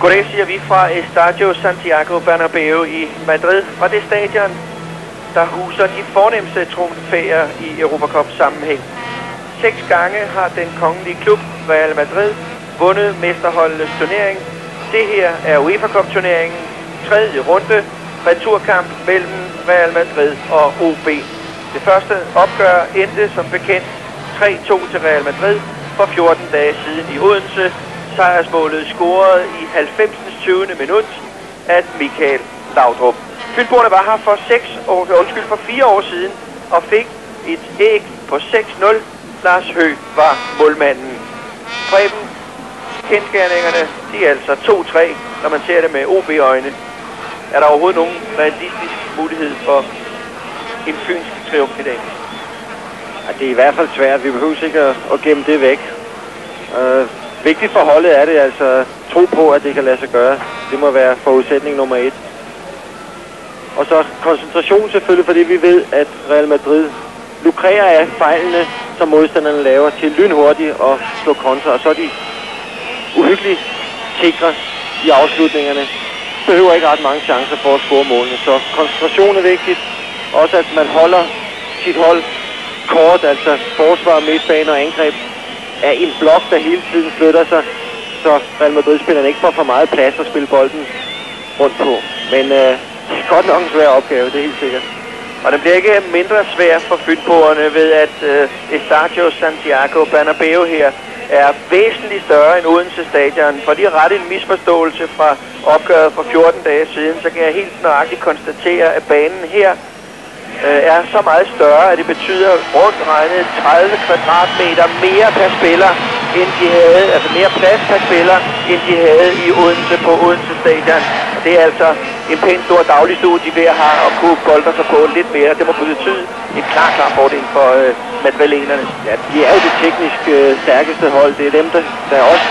Goddag, siger vi fra Estadio Santiago Bernabéu i Madrid, fra det stadion, der huser de fornemste trofæer i Europa Cup sammenhæng. 6 gange har den kongelige klub Real Madrid vundet mesterholdenes turnering. Det her er UEFA Cup turneringen, 3. runde, returkamp mellem Real Madrid og OB. Det første opgør endte som bekendt 3-2 til Real Madrid for 14 dage siden i Odense. Sejrsmålet scoret i 90. 20. minut af Michael Laudrup. Fynboerne var her for 4 år siden og fik et æg på 6-0. Lars Høgh var målmanden. Preben, kendskærningerne, de er altså 2-3, når man ser det med OB-øjne. Er der overhovedet nogen realistisk mulighed for en fynsk triumf i dag? Ja, det er i hvert fald svært. Vi behøver ikke at gemme det væk. Vigtigt for holdet er det altså tro på, at det kan lade sig gøre. Det må være forudsætning nummer 1. Og så koncentration selvfølgelig, fordi vi ved, at Real Madrid lukrerer af fejlene, som modstanderne laver, til lynhurtigt at slå kontra. Og så er de uhyggeligt sikre i afslutningerne. Behøver ikke ret mange chancer for at score målene. Så koncentration er vigtigt. Også at man holder sit hold kort, altså forsvar, midtbane og angreb, er en blok, der hele tiden flytter sig, så Real Madrid-spillerne ikke får for meget plads at spille bolden rundt på. Men det er godt nok en svær opgave, det er helt sikkert. Og det bliver ikke mindre svært for fynboerne ved, at Estadio Santiago Bernabéu her er væsentligt større end Odense Stadion. For lige ret en misforståelse fra opgøret for 14 dage siden, så kan jeg helt nøjagtigt konstatere, at banen her er så meget større, at det betyder rundt regnet 30 kvadratmeter mere per spiller, end de havde, altså mere plads per spiller, end de havde i Odense på Odense Stadion. Og det er altså en pænt stor dagligstue, de ved at have og kunne bolde sig på lidt mere. Det må betyde en klar fordel for madrilenerne. Ja, de er jo det teknisk stærkeste hold. Det er dem,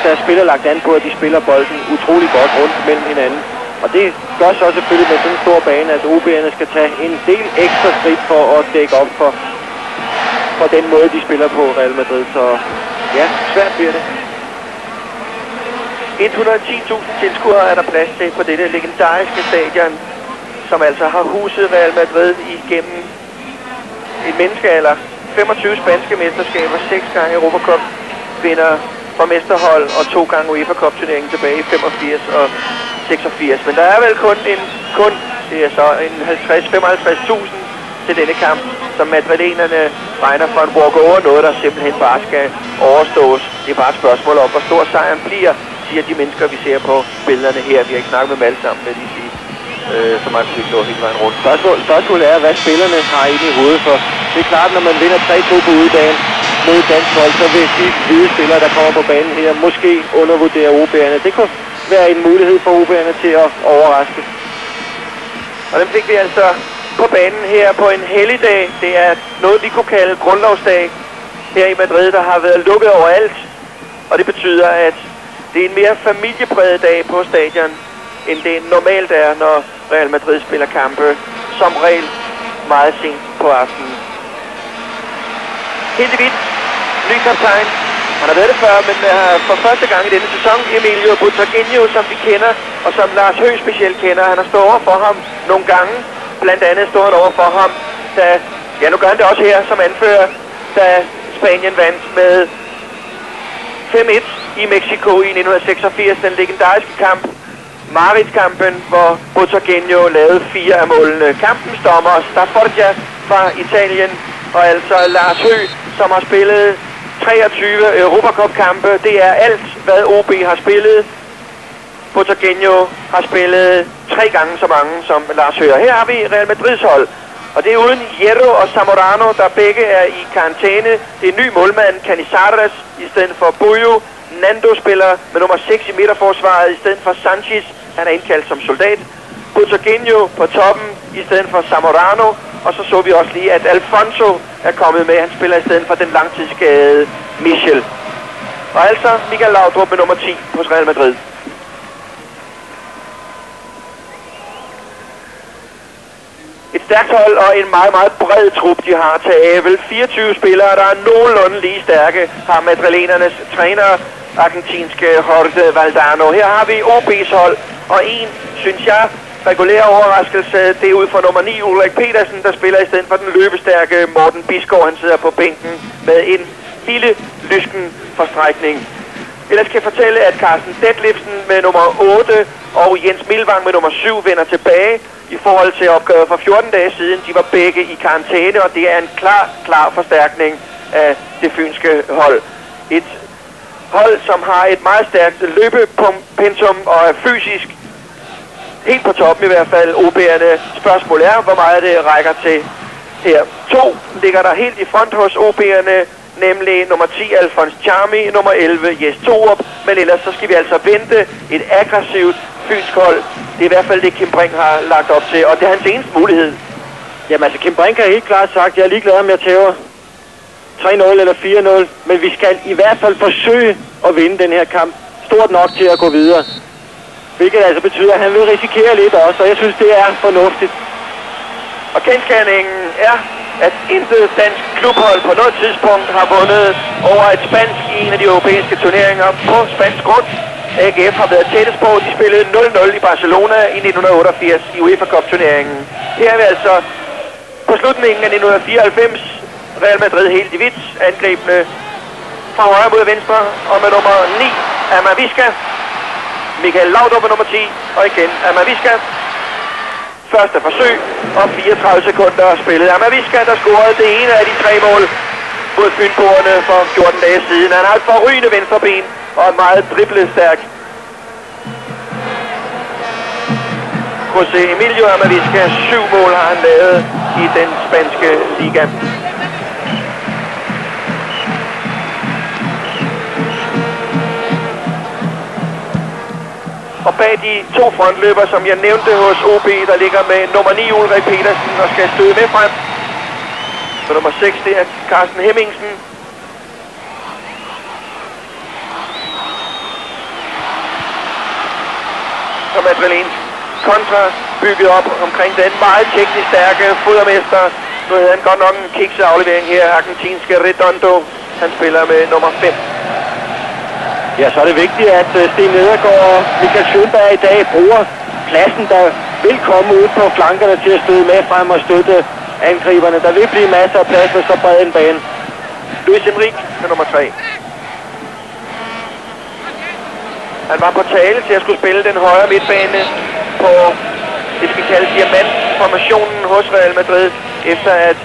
der spiller lagt an på, at de spiller bolden utrolig godt rundt mellem hinanden. Og det gør så selvfølgelig med sådan en stor bane, at OB'erne skal tage en del ekstra skridt for at dække op for den måde, de spiller på Real Madrid. Så ja, svært bliver det. 110.000 tilskuere er der plads til på dette legendariske stadion, som altså har huset Real Madrid igennem en menneskealder. 25 spanske mesterskaber, 6 gange Europa Cup vinder for mesterhold og 2 gange UEFA Cup turneringen tilbage i 85 og 86. Men der er vel det er så en 55.000 til denne kamp, som madrilenerne regner for en walk-over, noget der simpelthen bare skal overstås. Det er bare et spørgsmål om, hvor stor sejren bliver, siger de mennesker, vi ser på billederne her. Vi har ikke snakket med dem alle sammen, vil de sige. Så man kan ikke nå hele vejen rundt. Spørgsmålet er, hvad spillerne har inde i hovedet for. Det er klart, når man vinder 3-2 på udedagen mod dansk hold, så vil de hvide spillere, der kommer på banen her, måske undervurdere OB'erne. Det kunne være en mulighed for OB'erne til at overraske. Og dem fik vi altså på banen her på en helligdag. Det er noget, vi kunne kalde grundlovsdag her i Madrid, der har været lukket overalt. Og det betyder, at det er en mere familiepræget dag på stadion, end det normalt er, når Real Madrid spiller kampe, som regel meget sent på aftenen. Helt i hvidt, ny kaptajn. Han har været det før, men for første gang i denne sæson, Emilio Butragueño, som vi kender, og som Lars Høgh specielt kender. Han har stået over for ham nogle gange. Blandt andet stod han over for ham, da, nu gør han det også her som anfører, da Spanien vandt med 5-1 i Mexico i 1986, den legendariske kamp. Marit-kampen, hvor Butragueño lavede 4 af målene. Kampens dommer, Staforgia fra Italien, og altså Lars Høgh, som har spillet 23 Europa Cup-kampe. Det er alt, hvad OB har spillet. Butragueño har spillet 3 gange så mange som Lars Høgh. Her har vi Real Madrids hold, og det er uden Hierro og Zamorano, der begge er i karantæne. Det er ny målmand Canizares i stedet for Buyo. Nando spiller med nummer 6 i midterforsvaret i stedet for Sanchez. Han er indkaldt som soldat. Butragueño på toppen i stedet for Zamorano. Og så vi også lige, at Alfonso er kommet med. Han spiller i stedet for den langtidsskadede Michel. Og altså Michael Laudrup med nummer 10 hos Real Madrid. Et stærkt hold og en meget, meget bred trup, de har til vel 24 spillere, der er nogenlunde lige stærke, har madrilenernes træner argentinske Jorge Valdano. Her har vi OB's hold, og en, synes jeg, regulær overraskelse, det er ud fra nummer 9, Ulrik Petersen, der spiller i stedet for den løbestærke Morten Bisgaard. Han sidder på bænken med en lille lysken forstrækning. Ellers kan jeg fortælle, at Carsten Detlefsen med nummer 8 og Jens Milvang med nummer 7 vender tilbage i forhold til opgøret for 14 dage siden. De var begge i karantæne, og det er en klar forstærkning af det fynske hold. Et hold, som har et meget stærkt løbepensum og er fysisk helt på toppen i hvert fald. OB'erne. Spørgsmålet er, hvor meget det rækker til her. 2 ligger der helt i front hos OB'erne, nemlig nummer 10 Alfons Charmi, nummer 11 Jes Torup, men ellers så skal vi altså vente et aggressivt fynsk hold. Det er i hvert fald det, Kim Brink har lagt op til, og det er hans eneste mulighed. Jamen altså, Kim Brink har helt klart sagt, jeg er ligeglad om jeg tæver 3-0 eller 4-0, men vi skal i hvert fald forsøge at vinde den her kamp stort nok til at gå videre. Hvilket altså betyder, at han vil risikere lidt også, og jeg synes, det er fornuftigt. Og kendsgerningen er, at intet dansk klubhold på noget tidspunkt har vundet over et spansk i en af de europæiske turneringer på spansk grund. AGF har været tættest på. De spillede 0-0 i Barcelona i 1988 i UEFA Cup-turneringen. Her er vi altså på slutningen af 1994. Real Madrid helt i hvidt, angribende fra højre mod venstre, og med nummer 9 Amavisca. Michael Laudrup nummer 10, og igen Amavisca. Første forsøg, og 34 sekunder spillet. Amavisca, der scorede det ene af de 3 mål mod Fynboerne for 14 dage siden. Han har et forrygende venstreben og en meget driblestærk José Emilio Amavisca. 7 mål har han lavet i den spanske liga. Og bag de 2 frontløber, som jeg nævnte hos OB, der ligger med nummer 9 Ulrik Petersen og skal støde med frem. Så nummer 6, det er Carsten Hemmingsen. Som adrenalinsk kontra bygget op omkring den meget teknisk stærke fodermester. Nu havde han godt nok en kikseaflevering her, argentinske Redondo. Han spiller med nummer 5. Ja, så er det vigtigt, at Sten Nedergaard og Michael Schönberg i dag bruger pladsen, der vil komme ud på flankerne til at støde med frem og støtte angriberne. Der vil blive masser af plads med så bred en bane. Luis Enrique med nummer 3. Han var på tale til at skulle spille den højre midtbane på det, skal kalde diamantformationen hos Real Madrid, efter at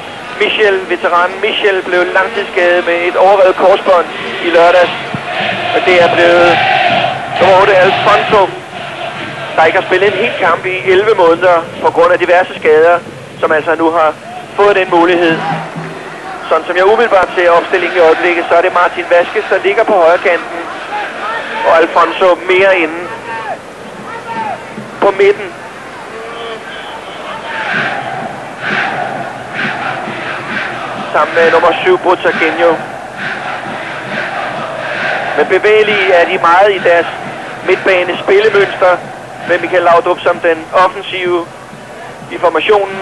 veteranen Michel blev langtidsskadet med et overrevet korsbånd i lørdags. Og det er blevet nummer 8 Alfonso, der ikke har spillet en hel kamp i 11 måneder på grund af diverse skader, som altså nu har fået den mulighed. Sådan som jeg umiddelbart ser opstillingen i øjeblikket, så er det Martin Vaskes, der ligger på højre kanten, og Alfonso mere inde på midten. Sammen med nummer 7 Botagueño. Men bevægelige er de meget i deres midtbane spillemønster, med Michael Laudrup som den offensive i formationen.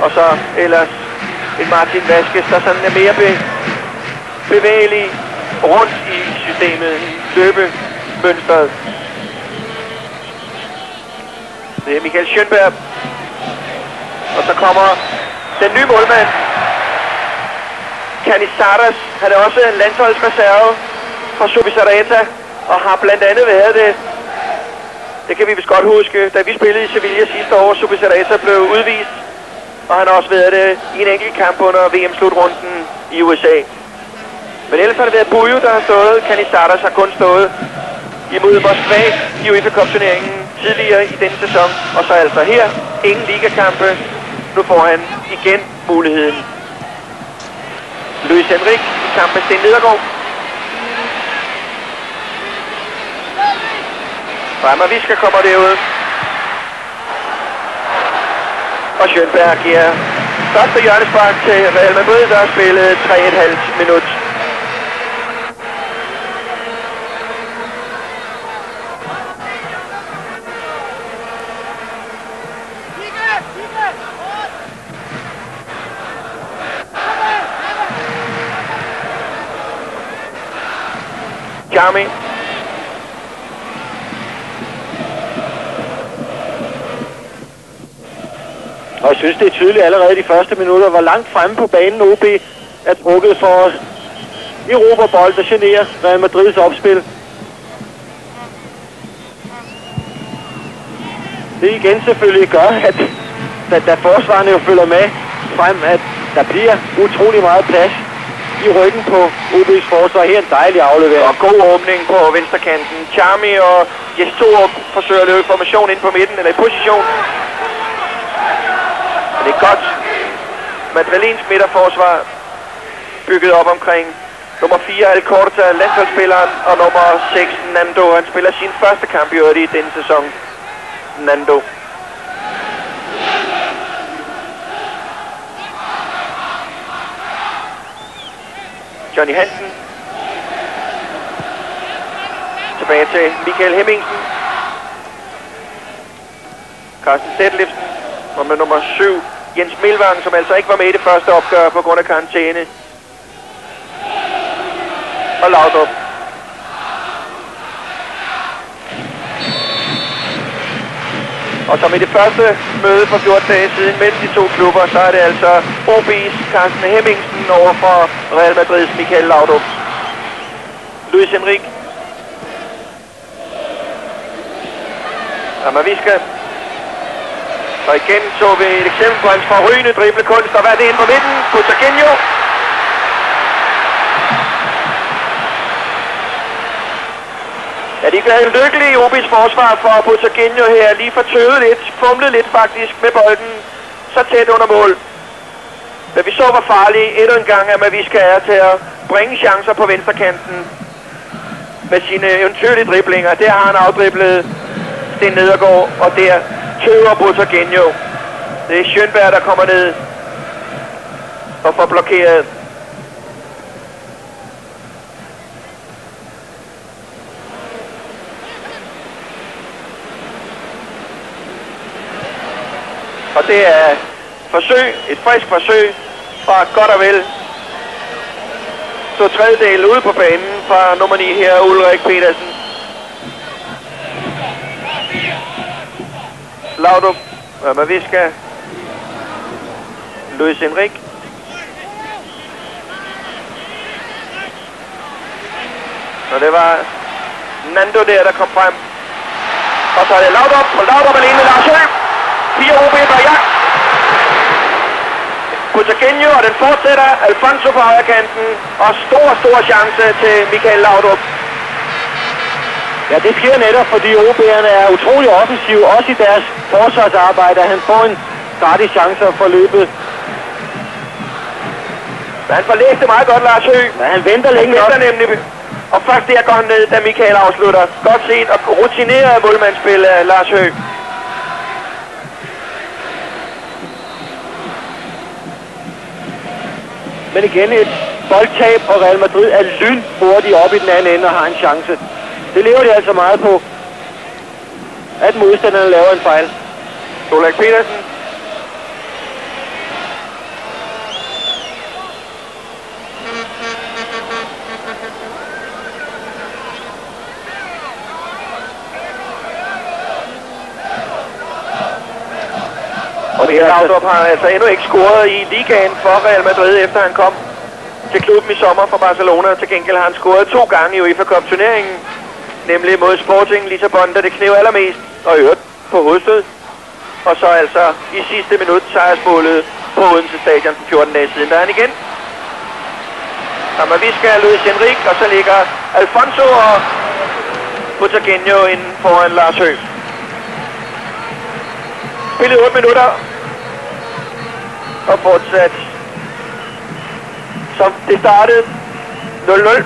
Og så ellers en Martin Vaskes, der sådan er mere bevægelig rundt i systemet, løbemønstret. Det er Michael Schönberg. Og så kommer den nye målmand, Canizares. Han er også landsholdsreserve fra Zubizarreta, og har blandt andet været det kan vi vist godt huske, da vi spillede i Sevilla sidste år. Zubizarreta blev udvist, og han har også været det i en enkelt kamp under VM-slutrunden i USA. Men ellers har det været Bujo, der har stået. Canizares har kun stået imod Moskva i UEFA Cup-turneringen tidligere i denne sæson. Og så altså her ingen ligakampe. Nu får han igen muligheden. Luis Enrique i kamp med Sten Nedergaard. Amavisca kommer derud. Og Schönberg giver første hjørnespark til Real Madrid, der har spillet 3,5 minut. Charmi. Og jeg synes, det er tydeligt allerede i de første minutter, hvor langt fremme på banen OB er trukket for os. Europabold, der generer Real Madrids opspil. Det igen selvfølgelig gør, at da forsvarerne jo følger med frem, at der bliver utrolig meget plads i ryggen på OB's forsvar. Her en dejlig aflevering. Og god åbning på venstrekanten. Charmi og Jes-Torup forsøger at løbe formation ind på midten, eller i position. Det er godt. Madrilensk midterforsvar bygget op omkring nummer 4 Alcorta, landsholdsspilleren, og nummer 6 Nando. Han spiller sin første kamp i øvrigt i denne sæson. Nando. Johnny Hansen. Tilbage til Michael Hemmingsen. Carsten Detlefsen. Og med nummer 7 Jens Milvang, som altså ikke var med i det første opgør på grund af karantæne. Og Laudrup. Og som i det første møde for 14 dage siden mellem de to klubber, så er det altså OB's Carsten Hemmingsen over for Real Madrids Michael Laudrup. Luis Enrique. Amavisca. Og igen så vi et eksempel på hans forrygende driblekunst, og hvad er det inde på midten? Butragueño. Ja, de er glade lykkelige i OB's forsvar for Butragueño her. Lige fortøvet lidt, fumlet lidt faktisk med bolden. Så tæt under mål. Men vi så hvor farlig endnu en gang, at Amavisca er til at bringe chancer på venstrekanten med sine eventyrlige driblinger. Der har han afdriblet Sten Nedergaard, og der tøver Butragueño. Det er Schönberg, der kommer ned og får blokeret. Og det er et frisk forsøg fra godt og vel 2/3 ude på banen fra nummer 9 her, Ulrik Petersen. Laudrup, Amavisca, Luis Enrique. Og det var Nando der kom frem. Og så er det Laudrup, og Laudrup alene med Lars Høgh. 4 OB på jagt. Butragueño, og den fortsætter. Alfonso på højrekanten. Og stor chance til Michael Laudrup. Ja, det sker netop, fordi OB'erne er utrolig offensive, også i deres forsvarsarbejde. Han får en gratis chance for løbet. Men han får læst det meget godt, Lars Høgh. Men han venter længe nok. Nemlig. Og først der går han ned, da Michael afslutter. Godt set og rutineret målmandsspil af Lars Høgh. Men igen et boldtab, og Real Madrid er lynhurtigt op i den anden ende og har en chance. Det lever de altså meget på, at modstanderne laver en fejl. Ulrik Petersen. Og Michael Laudrup har altså endnu ikke scoret i ligaen for Real Madrid, efter han kom til klubben i sommer fra Barcelona. Til gengæld har han scoret 2 gange i UEFA Cup-turneringen, nemlig mod Sporting Lissabon, da det knev allermest, og i øvrigt på hovedstød. Og så altså i sidste minut sejrsmålet på Odense Stadion for 14 dage siden, der er han igen. Amavisca, Luis Enrique, og så ligger Alfonso og Butragueño inden foran Lars Høgh. Spillet 8 minutter. Og fortsat som det startede 0-0.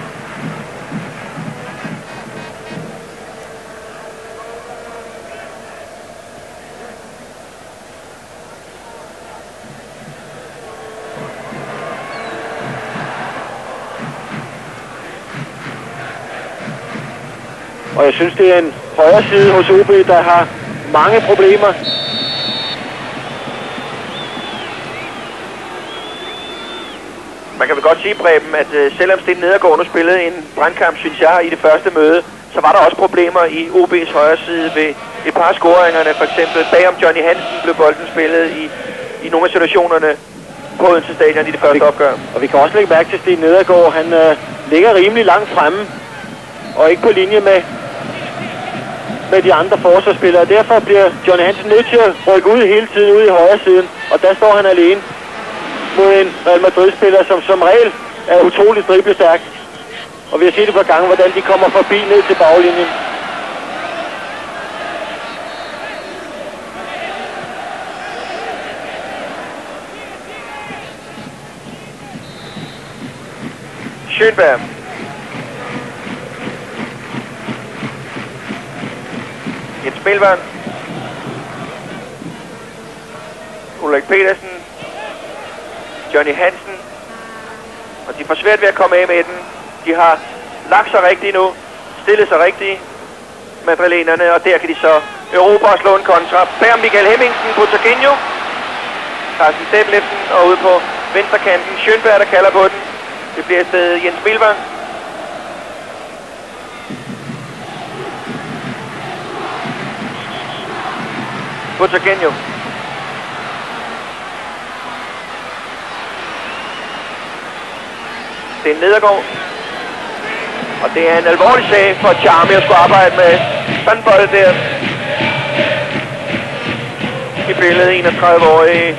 Og jeg synes, det er en højre side hos OB, der har mange problemer. Man kan vel godt sige, Preben, at selvom Sten Nedergaard nu spillede en brandkamp, synes jeg, i det første møde, så var der også problemer i OB's højre side ved et par scoringerne. For eksempel bagom Johnny Hansen blev bolden spillet i nogle af situationerne på Odense Stadion i det første opgør. Og vi kan også lægge mærke til Sten Nedergaard. Han ligger rimelig langt fremme og ikke på linje med de andre forsvarsspillere. Derfor bliver Johnny Hansen nødt til at rykke ud hele tiden ude i højre siden. Og der står han alene mod en Real Madrid-spiller, som regel er utroligt driblestærk. Og vi har set et par gange, hvordan de kommer forbi ned til baglinjen. Schönberg. Jens Milvang. Ulrik Petersen. Johnny Hansen. Og de får svært ved at komme af med den. De har lagt sig rigtigt nu. Stillet sig rigtigt. Madrilenerne. Og der kan de så erobre og slå en kontra. Bær Michael Hemmingsen på Tarquinho. Carsten Detlefsen. Og ude på venstrekanten. Schönberg, der kalder på den. Det bliver stedet Jens Milvang. På Tarquinho. Det er Nedergaard. Og det er en alvorlig sag for Charmy at skulle arbejde med sådan bold der. I billedet 31-årige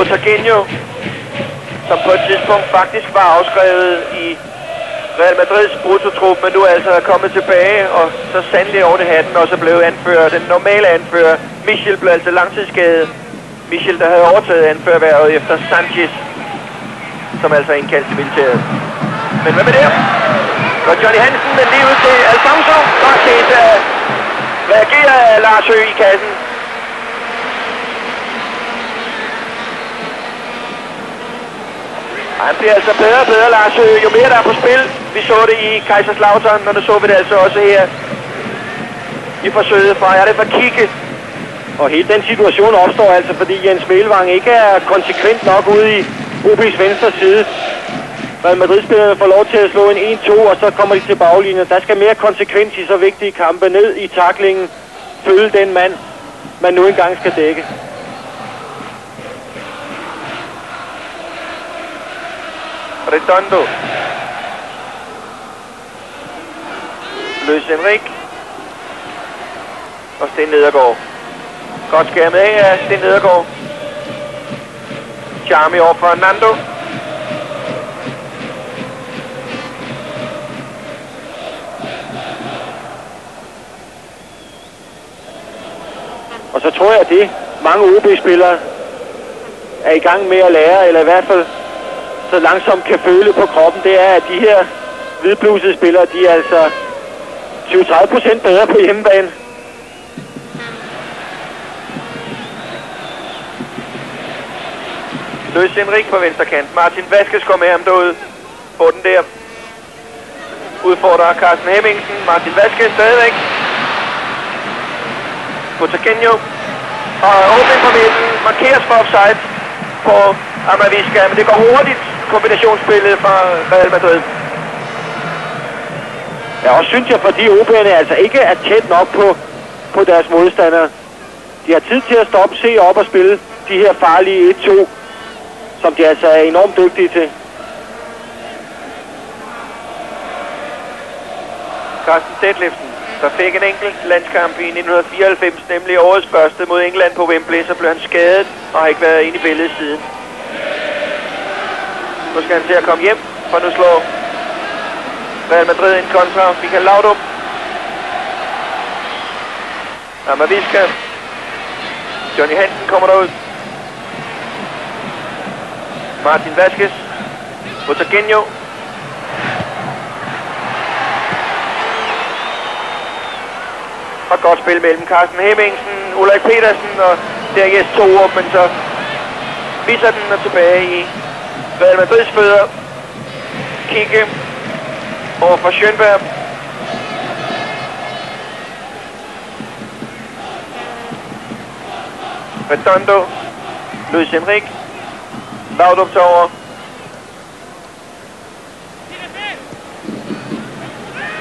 Tarquinho, som på et tidspunkt faktisk var afskrevet i Real Madrids bruttotrup, men nu altså er kommet tilbage og så sandelig over det hatten også blev anfører. Den normale anfører, Michel, blev altså langtidsskadet. Michel, der havde overtaget anførerværvet efter Sanchez, som altså er indkaldt til militæret. Men hvad med det? Så Johnny Hansen, men lige ud til Alfonso. Godt set reagerer Lars Høgh i kassen. Han bliver altså bedre og bedre, Lars Høgh, jo mere der er på spil. Vi så det i Kaiserslautern, og nu så vi det altså også her i forsøget fra det for Kigge. Og hele den situation opstår altså, fordi Jens Milvang ikke er konsekvent nok ude i OB's venstre side. Real Madrid-spillerne får lov til at slå en 1-2, og så kommer de til baglinjen. Der skal mere konsekvens i så vigtige kampe. Ned i taklingen, følge den mand, man nu engang skal dække. Redondo. Luis Enrique. Og Sten Nedergaard. Godt skærmet af Sten Nedergaard. Charmy over for Nando. Og så tror jeg, at det mange OB-spillere er i gang med at lære, eller i hvert fald så langsomt kan føle på kroppen, det er, at de her hvidblusede spillere, de er altså 20-30% bedre på hjemmebane. Luis Enrique på venstre kant. Martin Vasquez kommer med ham derude. Får den der. Udfordrer Carsten Hemmingsen. Martin Vasquez stadigvæk. På Tarquinho. Og åbning på midten. Markeres for offside på Amavisca. Men det går hurtigt. Kombinationsspillet fra Real Madrid. Ja, og synes jeg, fordi OB'erne altså ikke er tæt nok på deres modstandere. De har tid til at stoppe, se op og spille de her farlige 1-2, som de altså er enormt dygtige til. Carsten Detlefsen, der fik en enkelt landskamp i 1994, nemlig årets første mod England på Wembley, så blev han skadet og har ikke været inde i billedet siden. Nu skal han til at komme hjem, for nu slår Real Madrid en kontra. Michael Laudrup. Amavisca. Johnny Hansen kommer derud. Martin Vasquez. På Tarquinho. Og godt spil mellem Carsten Hemmingsen, Ulrik Petersen og der Jes Torup, men så viser den og tilbage i Real Madrids fødder. Kigge over for Schönberg. Redondo. Luis Enrique. Laudrup til over.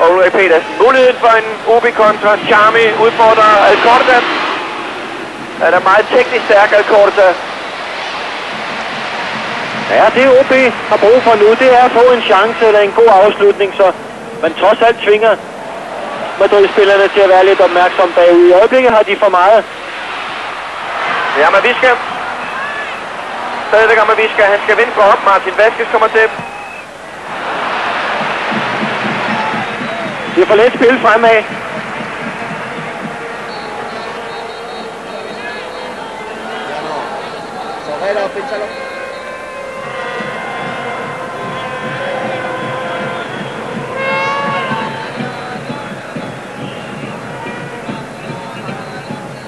og Ulrik Petersen. Muligheden for en OB-kontra. Charmy udfordrer Alcorta. Han er meget teknisk stærk, Alcorta. Ja, det OB har brug for nu, det er at få en chance eller en god afslutning, så man trods alt tvinger Madrid-spillerne til at være lidt opmærksom bagud. I øjeblikket har de for meget. Ja, Amaviska. Stadigvæk Amaviska. Han skal vinde på op. Martin Vazquez kommer til. Det er for let spil fremad.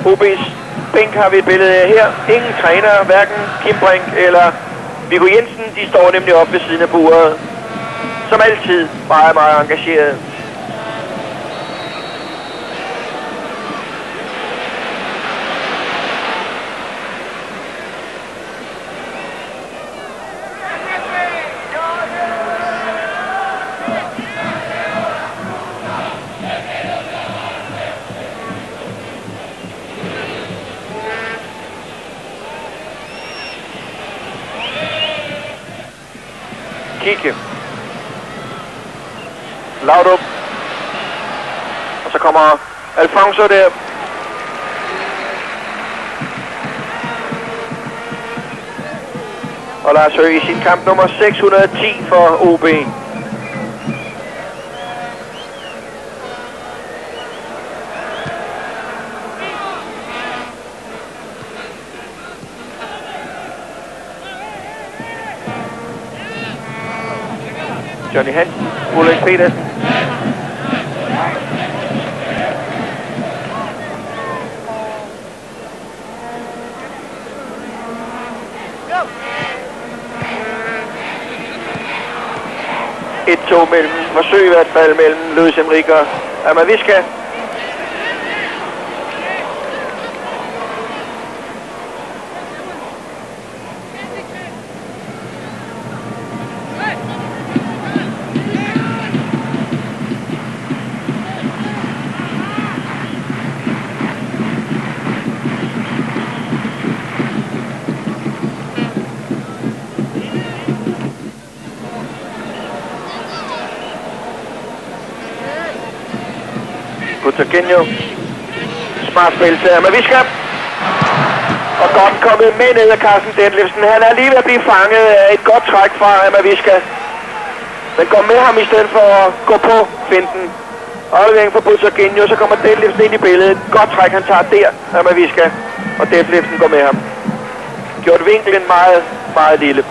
OB's bænk har vi et billede af her. Ingen træner, hverken Kim Brink eller Viggo Jensen. De står nemlig op ved siden af buret. Som altid meget, meget engageret. Kike. Laudrup. Og så kommer Alfonso der. Og Lars Høgh i sin kamp nummer 610 for OB. Johnny Hansen, Ulrik Petersen. Et tog mellem, forsøg i hvert fald mellem Luis Enrique og Amaviska. Butragueño. Smart spil til Amaviska. Og godt kommet med ned af Carsten Detlefsen. Han er lige ved at blive fanget af et godt træk fra Amaviska. Men går med ham i stedet for at gå på finten. Aflevering for Butragueño, så kommer Detlefsen ind i billedet. Godt træk han tager der, Amaviska. Og Detlefsen går med ham. Gjort vinklen meget, meget lille.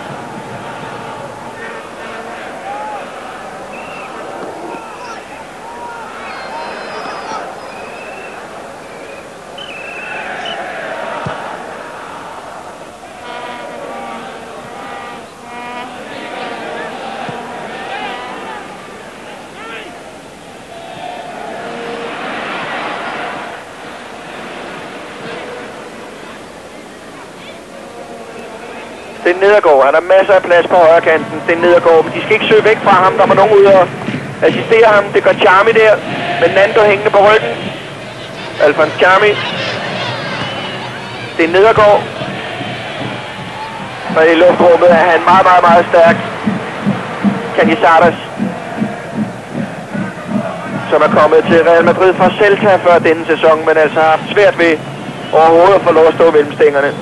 Det er Nedergaard. Han har masser af plads på højre kanten. Det er Nedergaard, men de skal ikke søge væk fra ham. Der må nogen ud og assistere ham. Det gør Charmy der. Men Nando hængende på ryggen. Alfons Charmy. Det er Nedergaard. Og i luftrummet er han meget, meget, meget stærk. Canizares, som er kommet til Real Madrid fra Celta før denne sæson, men altså har haft svært ved overhovedet at få lov at stå mellem stængerne.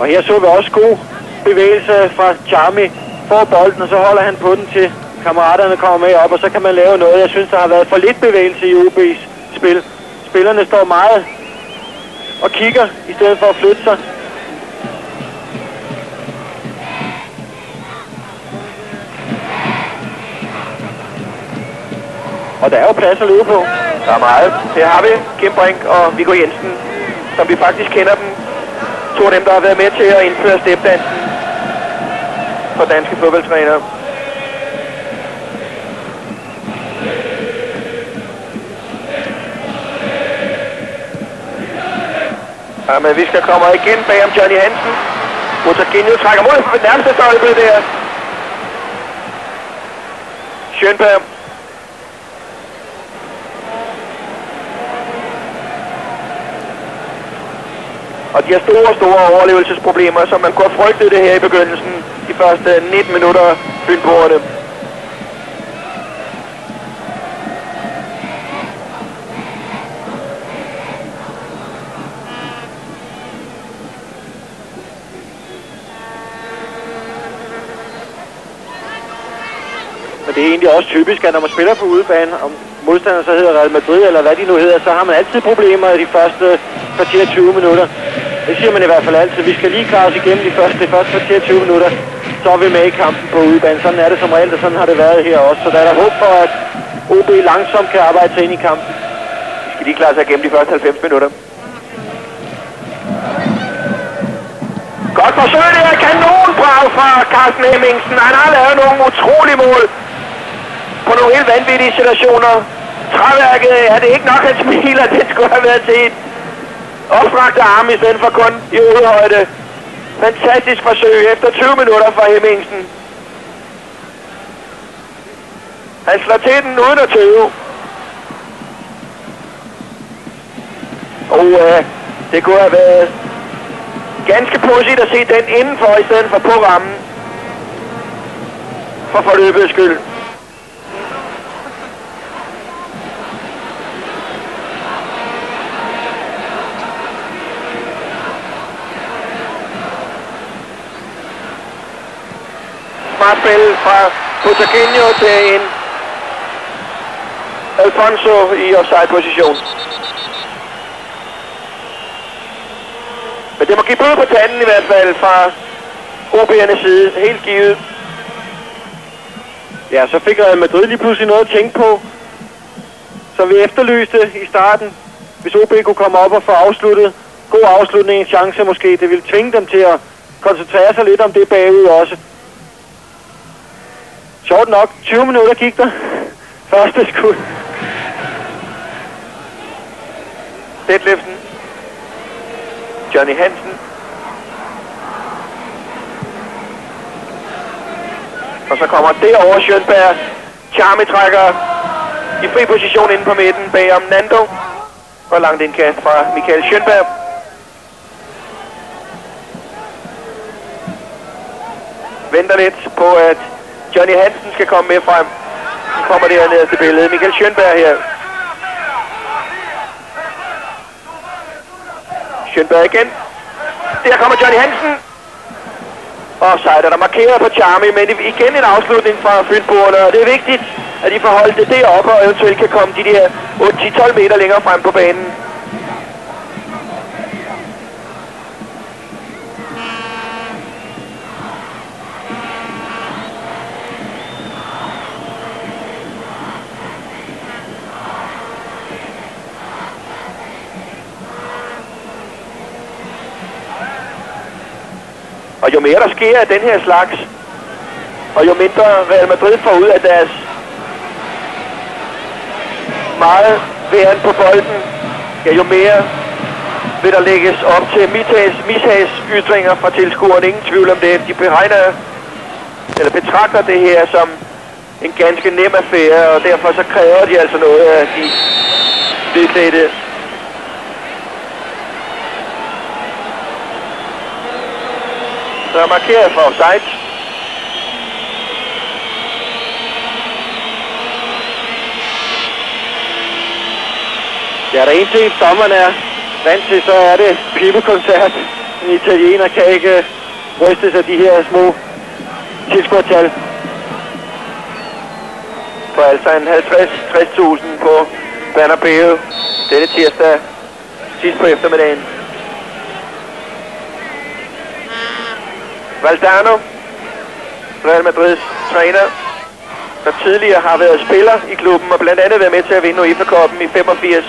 Og her så vi også god bevægelse fra Charmy. Får bolden, og så holder han på den til kammeraterne kommer med op, og så kan man lave noget. Jeg synes, der har været for lidt bevægelse i OB's spil. Spillerne står meget og kigger, i stedet for at flytte sig. Og der er jo plads at løbe på. Der er meget. Her har vi Kim Brink og Viggo Jensen, som vi faktisk kender dem. To af dem, der har været med til at indføre stepdansen for danske fodboldtrænere. Men vi skal komme igen bag om Johnny Hansen. Butragueño trækker mod for nærmeste øjeblik der. Schönberg. Og de har store overlevelsesproblemer, som man kunne have frygtet det her i begyndelsen. De første 19 minutter Fynboerne. Men det er egentlig også typisk, at når man spiller på udebane, om modstanderen så hedder Real Madrid, eller hvad de nu hedder, så har man altid problemer i de første kvarter 20 minutter. Det siger man i hvert fald altid. Vi skal lige klare os igennem de første kvarter 20 minutter, så er vi med i kampen på udebane. Sådan er det som regel, og sådan har det været her også. Så der er der håb for, at OB langsomt kan arbejde sig ind i kampen. De skal lige klare sig igennem de første 90 minutter. Godt forsøg, det er kanonbrag fra Carsten Hemmingsen. Han har lavet nogle utrolige mål på nogle helt vanvittige situationer. Træværket, er det ikke nok, at smiler, det skulle have været til et opstrakte arm i stedet for kun i hovedhøjde. Fantastisk forsøg efter 20 minutter fra Hemmingsen. Han slår til den uden at tøve. Og det kunne have været ganske pudsigt at se den indenfor i stedet for på rammen. For forløbets skyld. Smart spil fra Butaquinho til en Alfonso i offside-position. Men det må give bøde på tanden i hvert fald fra OB'ernes side. Helt givet. Ja, så fik Real Madrid lige pludselig noget at tænke på. Så vi efterlyste i starten, hvis OB kunne komme op og få afsluttet. God afslutning, en chance måske. Det ville tvinge dem til at koncentrere sig lidt om det bagud også. Sjovt nok, 20 minutter gik der. Første skud. Detlefsen. Johnny Hansen. Og så kommer derover Schönberg. Charmy trækker i fri position inde på midten bagom Nando. Og langt indkast fra Michael Schönberg. Venter lidt på, at Johnny Hansen skal komme med frem. Nu kommer det her nederste billede. Michael Schönberg her. Schönberg igen. Der kommer Johnny Hansen. Offside er der markeret på Charmy, men igen en afslutning fra Fynboerne. Og det er vigtigt, at de får holdt det deroppe og eventuelt kan komme de der 8-12 meter længere frem på banen. Og jo mere der sker af den her slags, og jo mindre Real Madrid får ud af deres meget væren på bolden, ja, jo mere vil der lægges op til mishags ytringer fra tilskuerne. Ingen tvivl om det. De betragter det her som en ganske nem affære, og derfor så kræver de altså noget af de hvidklædte. Der er markeret for offside. Ja, der er en ting, dommeren er vant til, så er det pibekoncert. En italiener kan ikke ryste sig de her små tilskuertal. For altså en 50-60.000 på Bernabeu denne tirsdag sidst på eftermiddagen. Valdano, Real Madrids træner, der tidligere har været spiller i klubben og blandt andet været med til at vinde UEFA-cupen i 85.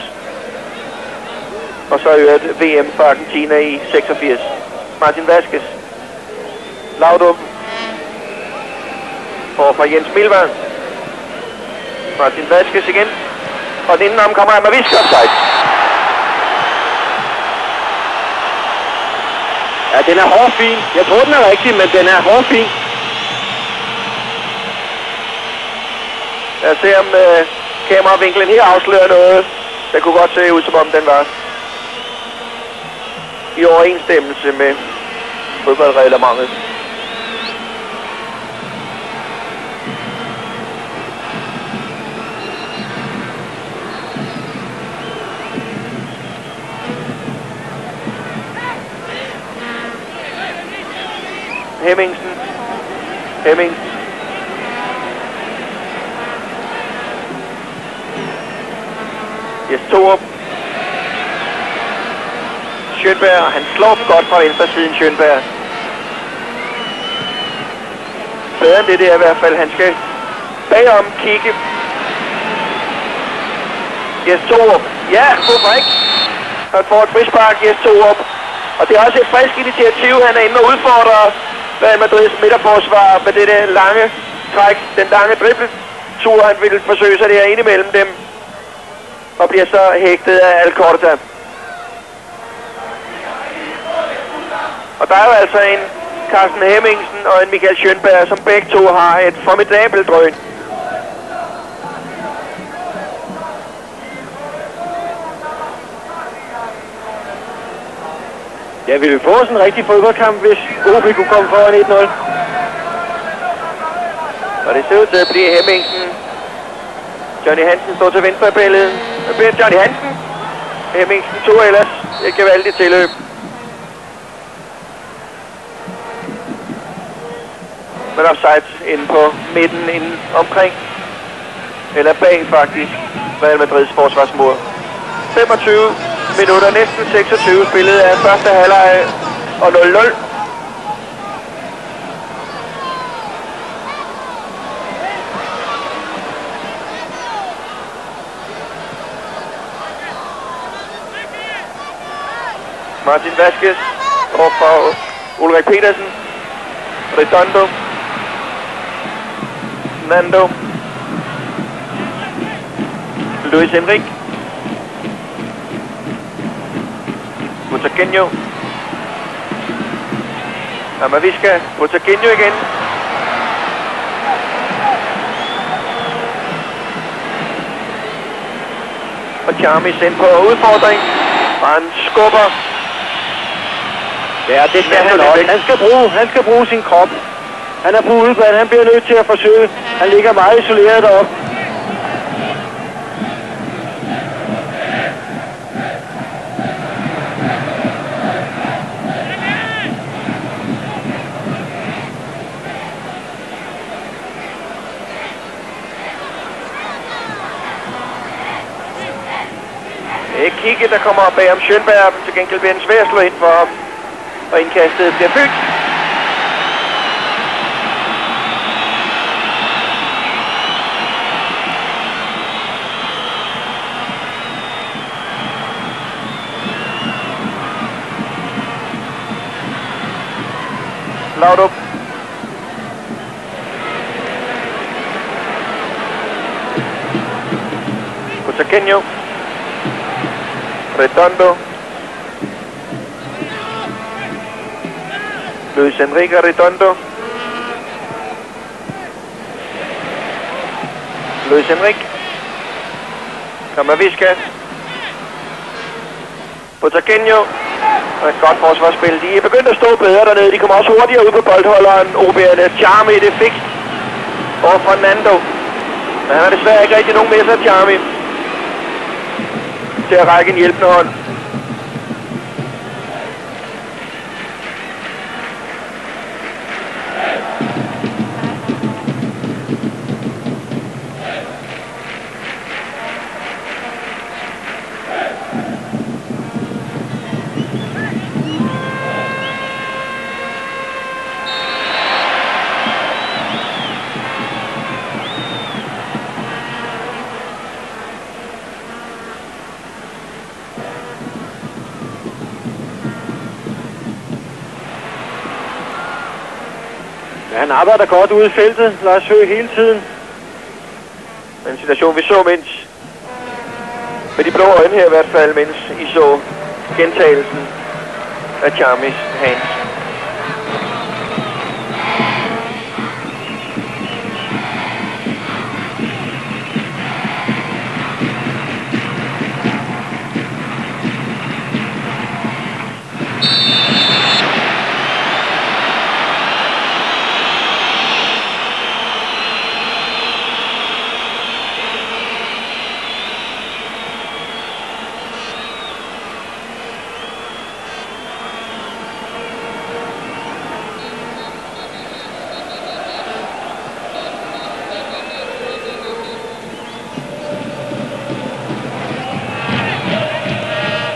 Og så øvrigt VM for Argentina i 86. Martin Vázquez. Laudrup. Fra Jens Milvang. Martin Vázquez igen. Og den indenom kommer Amavisk offside. Ja, den er hårfin. Jeg tror, den er rigtig, men den er hårfin. Lad os se, om kameravinklen her afslører noget. Det kunne godt se ud, som om den var i overensstemmelse med fodboldreglementet. Hemmingsen. Jes Torup. Schönberg, han slår godt fra venstre siden, Schönberg. Bedre end det der i hvert fald. Han skal bagom kigge. Jes Torup. Ja, hvorfor ikke? Han får et frispark, Jes Torup. Og det er også et frisk initiativ. Han er inde og udfordrer Real Madrids midterforsvar med det der lange træk. Den lange dribletur, han vil forsøge sig der ind imellem dem. Og bliver så hægtet af Alcorta. Og der er jo altså en Carsten Hemmingsen og en Michael Schönberg, som begge to har et formidabelt drøn. Ja, vi vil få sådan en rigtig fodboldkamp, hvis OB kunne komme foran 1-0. Og det ser ud til at blive Hemmingsen. Johnny Hansen står til venstre i billedet. Det bliver Johnny Hansen. Hemmingsen tog ellers et gevaldigt tilløb. Men offside inde på midten, inde omkring. Eller bag faktisk Real Madrids forsvarsmur. 25 minutter, næsten 26 spillet af første halvleg og 0-0. Martin Vasquez over for Ulrik Petersen. Redondo. Nando. Luis Enrique. Butaquinho. Amavisca. Butaquinho igen. Og Charmi sendt på udfordring. Og han skubber. Ja, det kan han også. Han skal bruge sin krop. Han er på udebane, han bliver nødt til at forsøge. Han ligger meget isoleret deroppe. Det er Kigge, der kommer op bag om Schönberg. Til gengæld bliver den svær at slå ind for ham. Og indkastet bliver Fygt. Laudrup. Butaquinho. Redondo. Luis Enrique Redondo. Luis Enrique. Camavisca. Butaquinho. Og et godt forsvarsspil. De er begyndt at stå bedre dernede. De kommer også hurtigere ud på boldholderen. OB'erne. Charmi, det er fikst. Over for Nando. Men han har desværre ikke rigtig nogen med sig, Charmi. Til at række en hjælpende hånd. Han arbejder godt ude i feltet, Lars Høgh, hele tiden. En situation, vi så mens med de blå øjne her i hvert fald, mens I så gentagelsen af Charmis hands.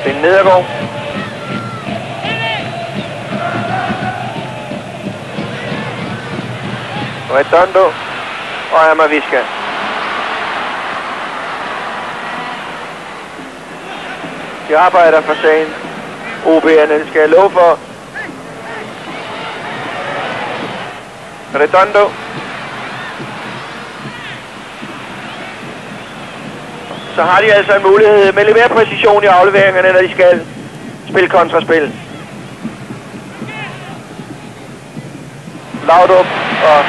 Finn Nedergaard. Redondo og Amaviska. De arbejder for sagen. OB'erne skal jeg love for. Redondo. Så har de altså en mulighed med lidt mere præcision i afleveringerne, når de skal spille kontraspil. Laudrup og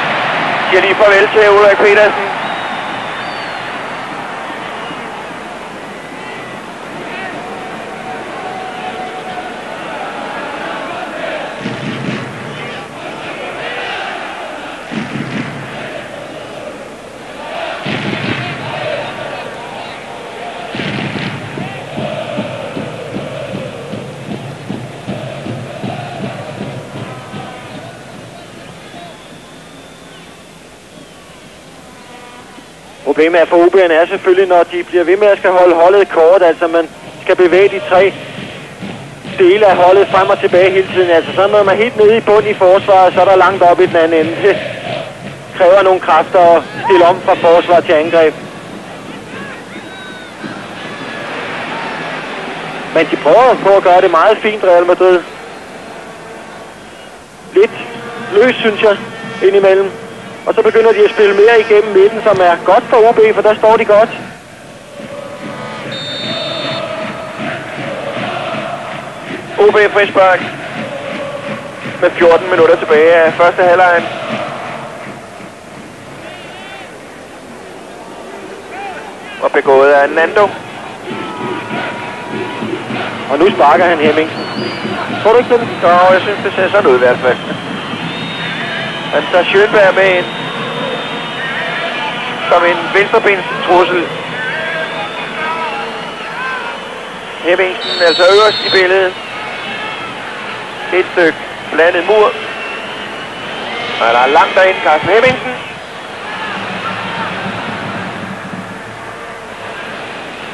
siger lige farvel til Ulrik Petersen. Problemet for OB'erne er selvfølgelig, når de bliver ved med at skal holde holdet kort, altså man skal bevæge de tre dele af holdet frem og tilbage hele tiden. Altså så når man er helt nede i bund i forsvaret, så er der langt op i den anden ende. Det kræver nogle kræfter at stille om fra forsvar til angreb. Men de prøver på at gøre det meget fint, Real Madrid. Lidt løs, synes jeg, indimellem. Og så begynder de at spille mere igennem midten, som er godt for OB, for der står de godt. OB frispark med 14 minutter tilbage af første halvleg. Og begået af Nando. Og nu sparker han Hemmingsen. Tror du ikke det? Jo, jeg synes, det ser sådan ud i hvert fald. Han tager Schönberg med ind som en venstrebens trussel. Hemmingsen altså øverst i billedet. Et stykke blandet mur. Og der er langt derind, Carsten Hemmingsen.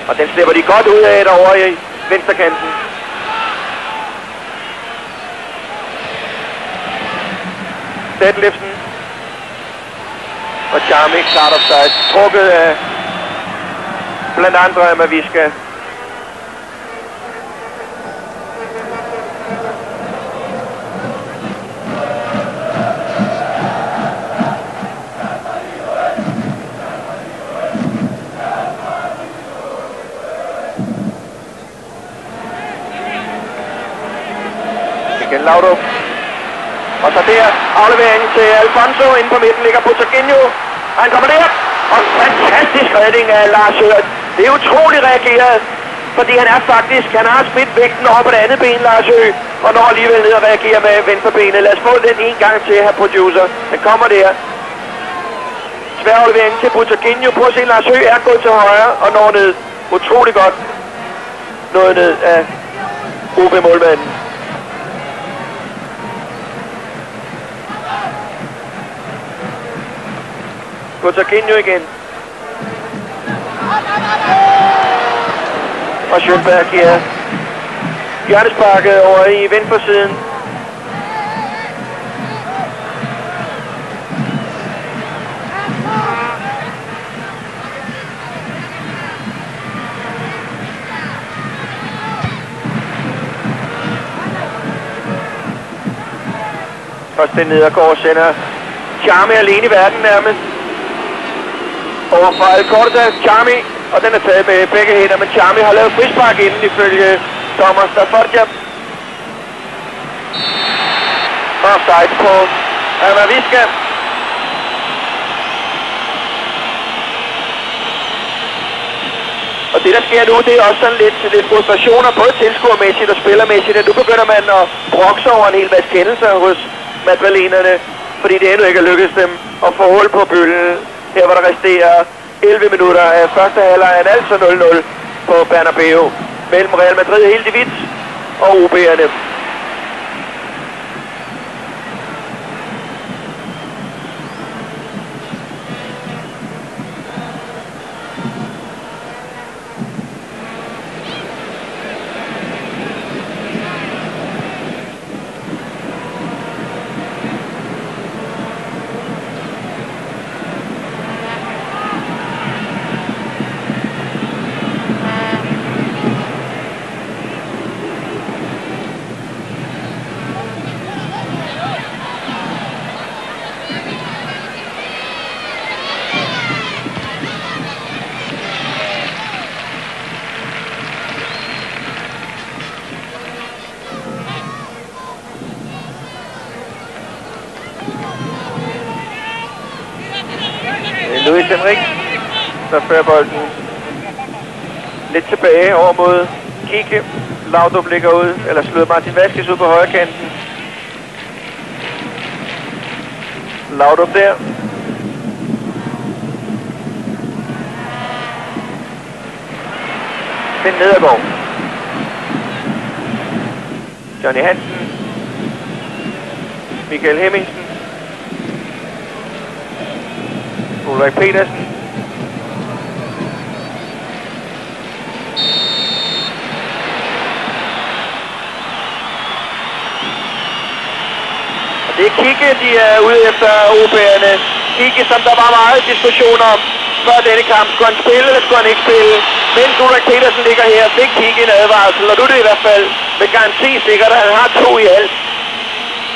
Og den slipper de godt ud af derovre i venstrekanten. Detlefsen og Charmi klart offside, trukket af blandt andre Amaviska. Igen Laudrup. Og så der afleveringen til Alfonso. Inde på midten ligger Butterginho. Han kommer der. Og en fantastisk redning af Lars Hørt. Det er utroligt reageret. Fordi han er faktisk, han har smidt vægten over på det andet ben, Lars Hø. Og når alligevel ned og reagerer med venstrebenet. Lad os få den en gang til her, producer. Den kommer der. Svær aflevering til Butterginho. Prøv at se, Lars Hø er gået til højre og når ned. Utroligt godt. Noget ned af OB-målmanden. Butterginho igen. Og Schönberg giver hjertesparket over i venstresiden. Først Nedergaard sender Charmi alene i verden nærmest. Over fra Alcorta, Charmi, og den er taget med begge hænder, men Charmi har lavet frispark inden ifølge dommer Staffordja. Offside på Amaviska. Og det der sker nu, det er også sådan lidt frustrationer, både tilskuermæssigt og spillermæssigt, at nu begynder man at brokse over en hel masse kendelser hos madrilenerne, fordi det endnu ikke er lykkedes dem at få hul på bølgen. Her hvor der resterer 11 minutter af første halvleg, altså 0-0 på Bernabeu mellem Real Madrid helt i hvidt og OB'erne. Luis Henrik, der fører bolden lidt tilbage over mod Kike. Laudrup ligger ud, eller slår Martin Vazquez ud på højre kanten. Laudrup der. Finn Nedergaard. Johnny Hansen. Michael Hemmingsen. Ulrik Petersen. Og det er Kike, de er ude efter OB'erne. Kike, som der var meget diskussion om før denne kamp. Skulle han spille, eller skulle han ikke spille? Mens Ulrik Petersen ligger her, fik Kike en advarsel, og nu er det i hvert fald med garanti sikkert, at han har 2 i alt.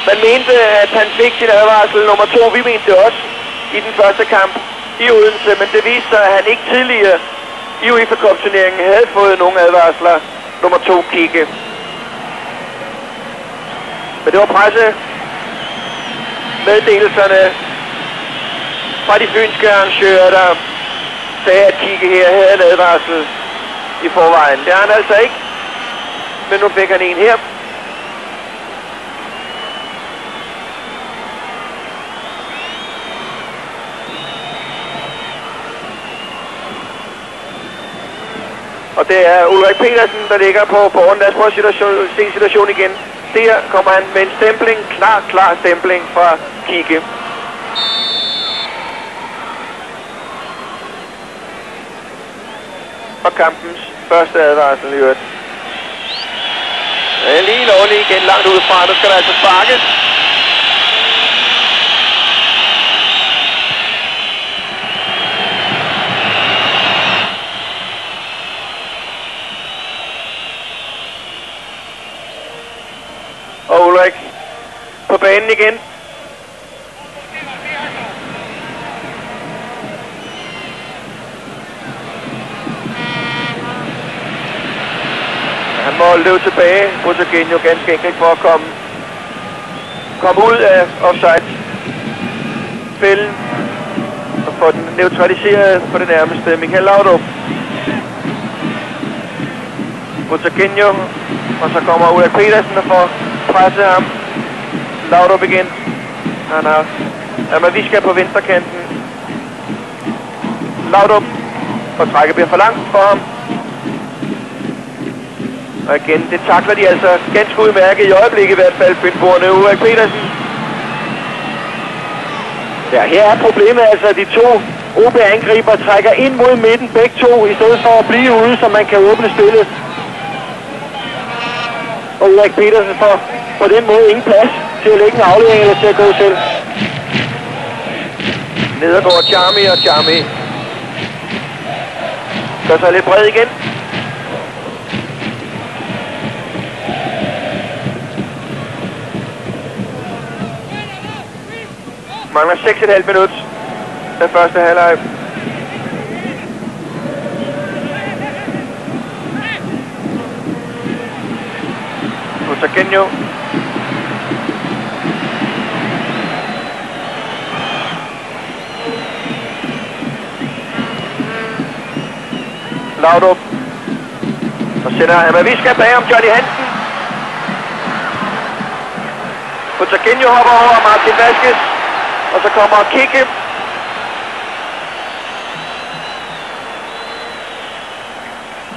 Man mente, at han fik sin advarsel nummer 2. Vi mente det også i den første kamp i Odense, men det viste sig, at han ikke tidligere i UEFA Cup-turneringen havde fået nogle advarsler. Nummer 2, Kike. Men det var pressemeddelelserne fra de fynske arrangører, der sagde, at Kike her havde en advarsel i forvejen. Det har han altså ikke, men nu fik han en her. Og det er Ulrik Petersen, der ligger på borgen. Lad os prøve at se situationen igen. Der kommer han med en stempling, klar stempling fra Kike. Og kampens første advarsel i øvrigt. Ja, lige lovligt igen langt udefra. Nu skal der altså sparkes. Og Ulrik på banen igen. Han må løbe tilbage på Serginho ganske enkelt for at komme ud af offside-fælden og få den neutraliseret på det nærmeste. Michael Laudrup på Serginho, og så kommer Ulrik Petersen og får presset ham. Laudrup igen. Han har Amaviska på venstre kanten. Laudrup, og trækket bliver for langt for ham. Og igen, det takler de altså ganske udmærket i øjeblikket i hvert fald, fynboerne. Ulrik Petersen. Ja, her er problemet altså, at de 2 OB-angriber trækker ind mod midten begge 2, i stedet for at blive ude, så man kan åbne spillet. Og Ulrik Petersen får på den måde ingen plads til at lægge en aflevering eller til at gå selv. Nedergaard Charmy, og Charmy gør sig lidt bred igen. Mangler 6,5 minut den første halvleg. Serginho. Laudrup. Og sender Amaviska bag om Johnny Hansen. Serginho hopper over Martin Vazquez. Og så kommer Kike.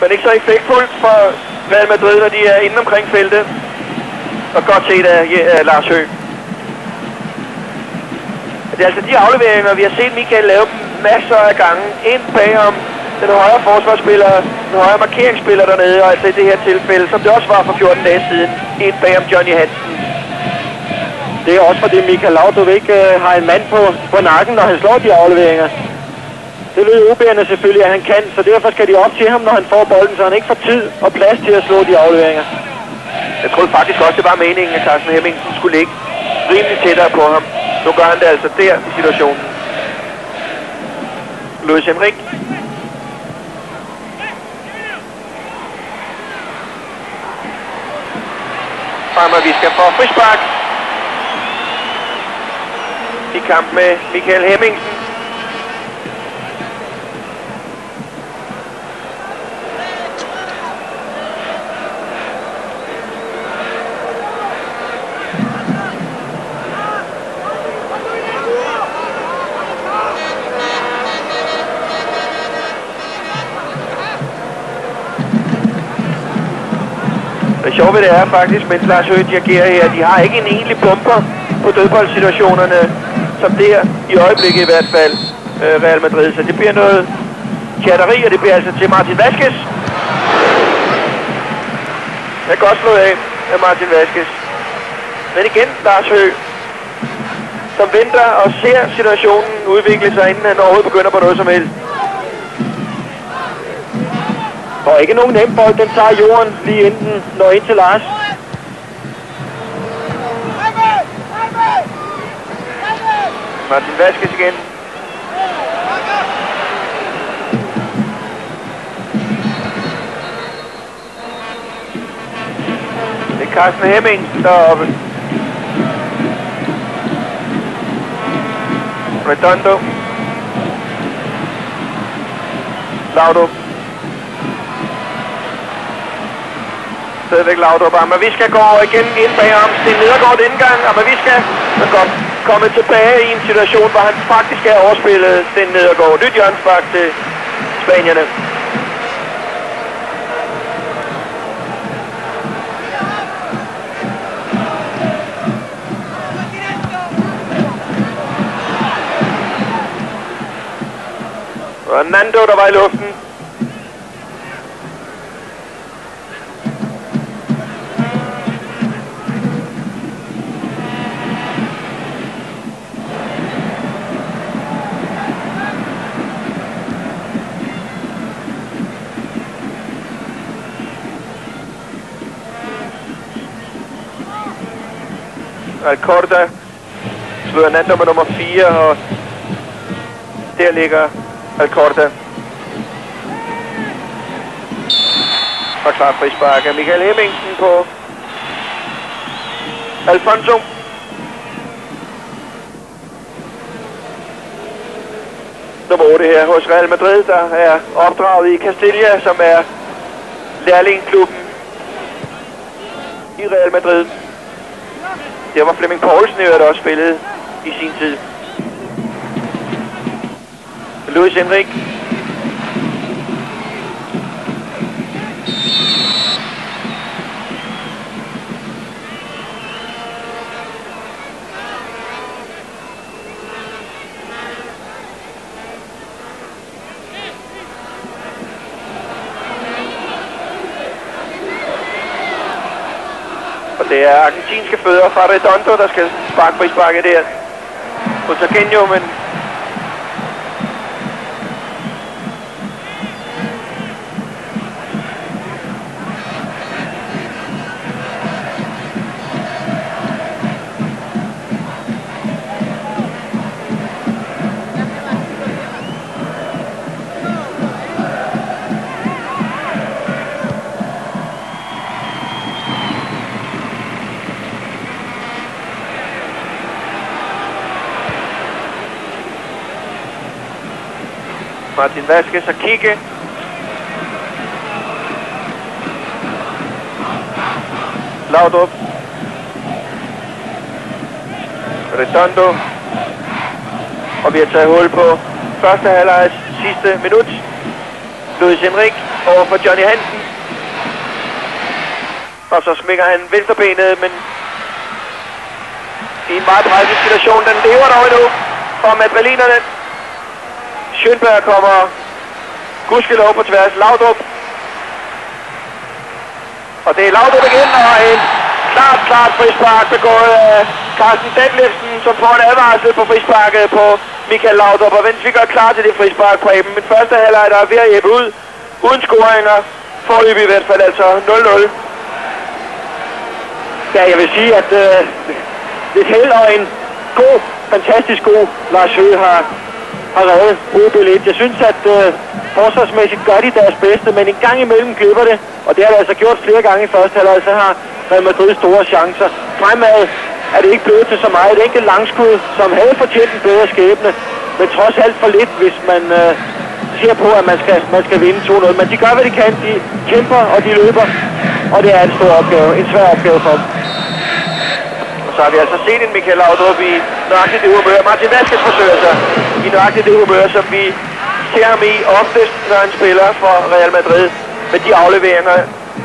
Men ikke så effektfuldt for Real Madrid, når de er inde omkring feltet. Og godt set af Lars Høgh. Det er altså de afleveringer, vi har set Michael lave masser af gange ind bagom den højre forsvarsspiller, den højre markeringsspiller dernede, og altså i det her tilfælde, som det også var for 14 dage siden, ind bagom Johnny Hansen. Det er også fordi Michael Laudrup ikke har en mand på nakken, når han slår de afleveringer. Det ved OB'erne selvfølgelig, at han kan, så derfor skal de op til ham, når han får bolden, så han ikke får tid og plads til at slå de afleveringer. Jeg troede faktisk også, det var meningen, at Carsten Hemmingsen skulle ligge rimelig tættere på ham. Nu gør han det altså der i situationen. Luis Henrik. Fremad, vi skal få frispark. I kamp med Michael Hemmingsen. Det sjove ved det er faktisk, mens Lars Høgh dirigerer her, de har ikke en egentlig bomber på dødboldsituationerne, som der i øjeblikket i hvert fald Real Madrid. Så det bliver noget chatteri, og det bliver altså til Martin Vázquez. Det er godt slået af Martin Vázquez. Men igen Lars Høgh, som venter og ser situationen udvikle sig, inden han overhovedet begynder på noget som helst. Og ikke nogen nem bold, den tager jorden lige inden den når ind til Lars. Martin Vázquez igen. Det er Carsten Hemmingsen deroppe. Redondo. Laudrup. Stadigvæk Laudrup. Amaviska går igen ind bagom. Sten Nedergaard indgang. Amaviska er godt kommet tilbage i en situation, hvor han faktisk er overspillet Sten Nedergaard. Nyt hjørnespark til spanierne. Og Nando, der var i luften. Alcorta slår Nando med nummer 4, og der ligger Alcorta. Og klar frispark af Michael Hemmingsen på Alfonso. Nummer 8 her hos Real Madrid, der er opdraget i Castilla, som er lærlingeklubben i Real Madrid. Det var Flemming Poulsen, der også spillede i sin tid. Luis Enrique. Og det er argentinske fødder fra Redondo, der skal sparke frisparket der. Butragueño, men Martin Vázquez og Kike. Laudrup. Redondo. Og vi har taget hul på første halvlejs sidste minut. Luis Enrique over for Johnny Hansen. Og så smækker han venstrebenet, men i en meget presset situation. Den lever dog endnu for madrilenerne. Schönberg kommer gudskelov på tværs. Laudrup. Og det er Laudrup igen, og en klart frispark begået af Carsten Detlefsen, som får en advarsel på frisparket på Michael Laudrup. Og mens vi gør klar til det frispark på Eben. Men første halvleg, der er ved at æbe ud. Uden scoringer. Forløbig i hvert fald, altså 0-0. Ja, jeg vil sige, at lidt held og en god, fantastisk god Lars Høgh har reddet OB-1. Jeg synes, at forsvarsmæssigt gør de deres bedste, men en gang imellem glipper det, og det har de altså gjort flere gange i første halvleg, så har Real Madrid store chancer. Fremad er det ikke blevet til så meget. Et enkelt langskud, som havde fortjent en bedre skæbne, men trods alt for lidt, hvis man ser på, at man skal vinde 2-0. Men de gør, hvad de kan. De kæmper, og de løber, og det er en stor opgave, en svær opgave for dem. Og så har vi altså set en Michael Laudrup i nøjagtigt det humør. Martin Vázquez forsøger sig i nøjagtigt det humør, som vi ser ham i oftest, når han spiller for Real Madrid. Med de afleveringer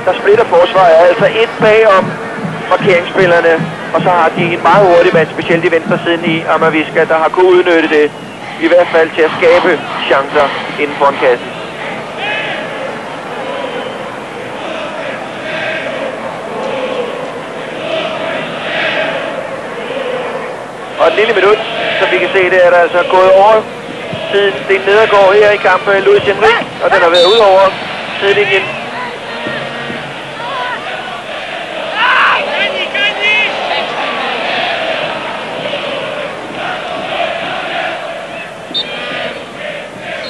der splitter forsvaret, altså et bagom markeringsspillerne, og så har de en meget hurtig mand, specielt i venstre siden i Amaviska, der har kunnet udnytte det, i hvert fald til at skabe chancer inden for en kasse. Og et lille minut, som vi kan se, det er der altså gået over siden Sten Nedergaard her i kampen med Luis Henrik, og den har været ud over sidelinjen.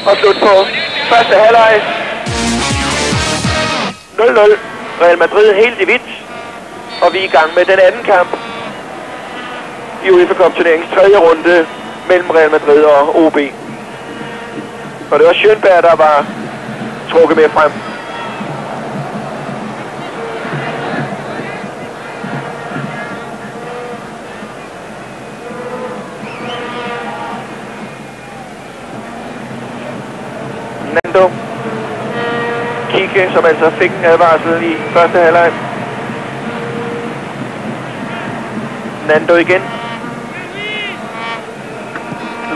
Og slut på første halvleg. 0-0. Real Madrid helt i hvidt. Og vi er i gang med den anden kamp i UEFA Cup-turneringens tredje runde mellem Real Madrid og OB. Og det var Schönberg, der var trukket med frem. Nando Kike, som altså fik en advarsel i første halvleg. Nando igen.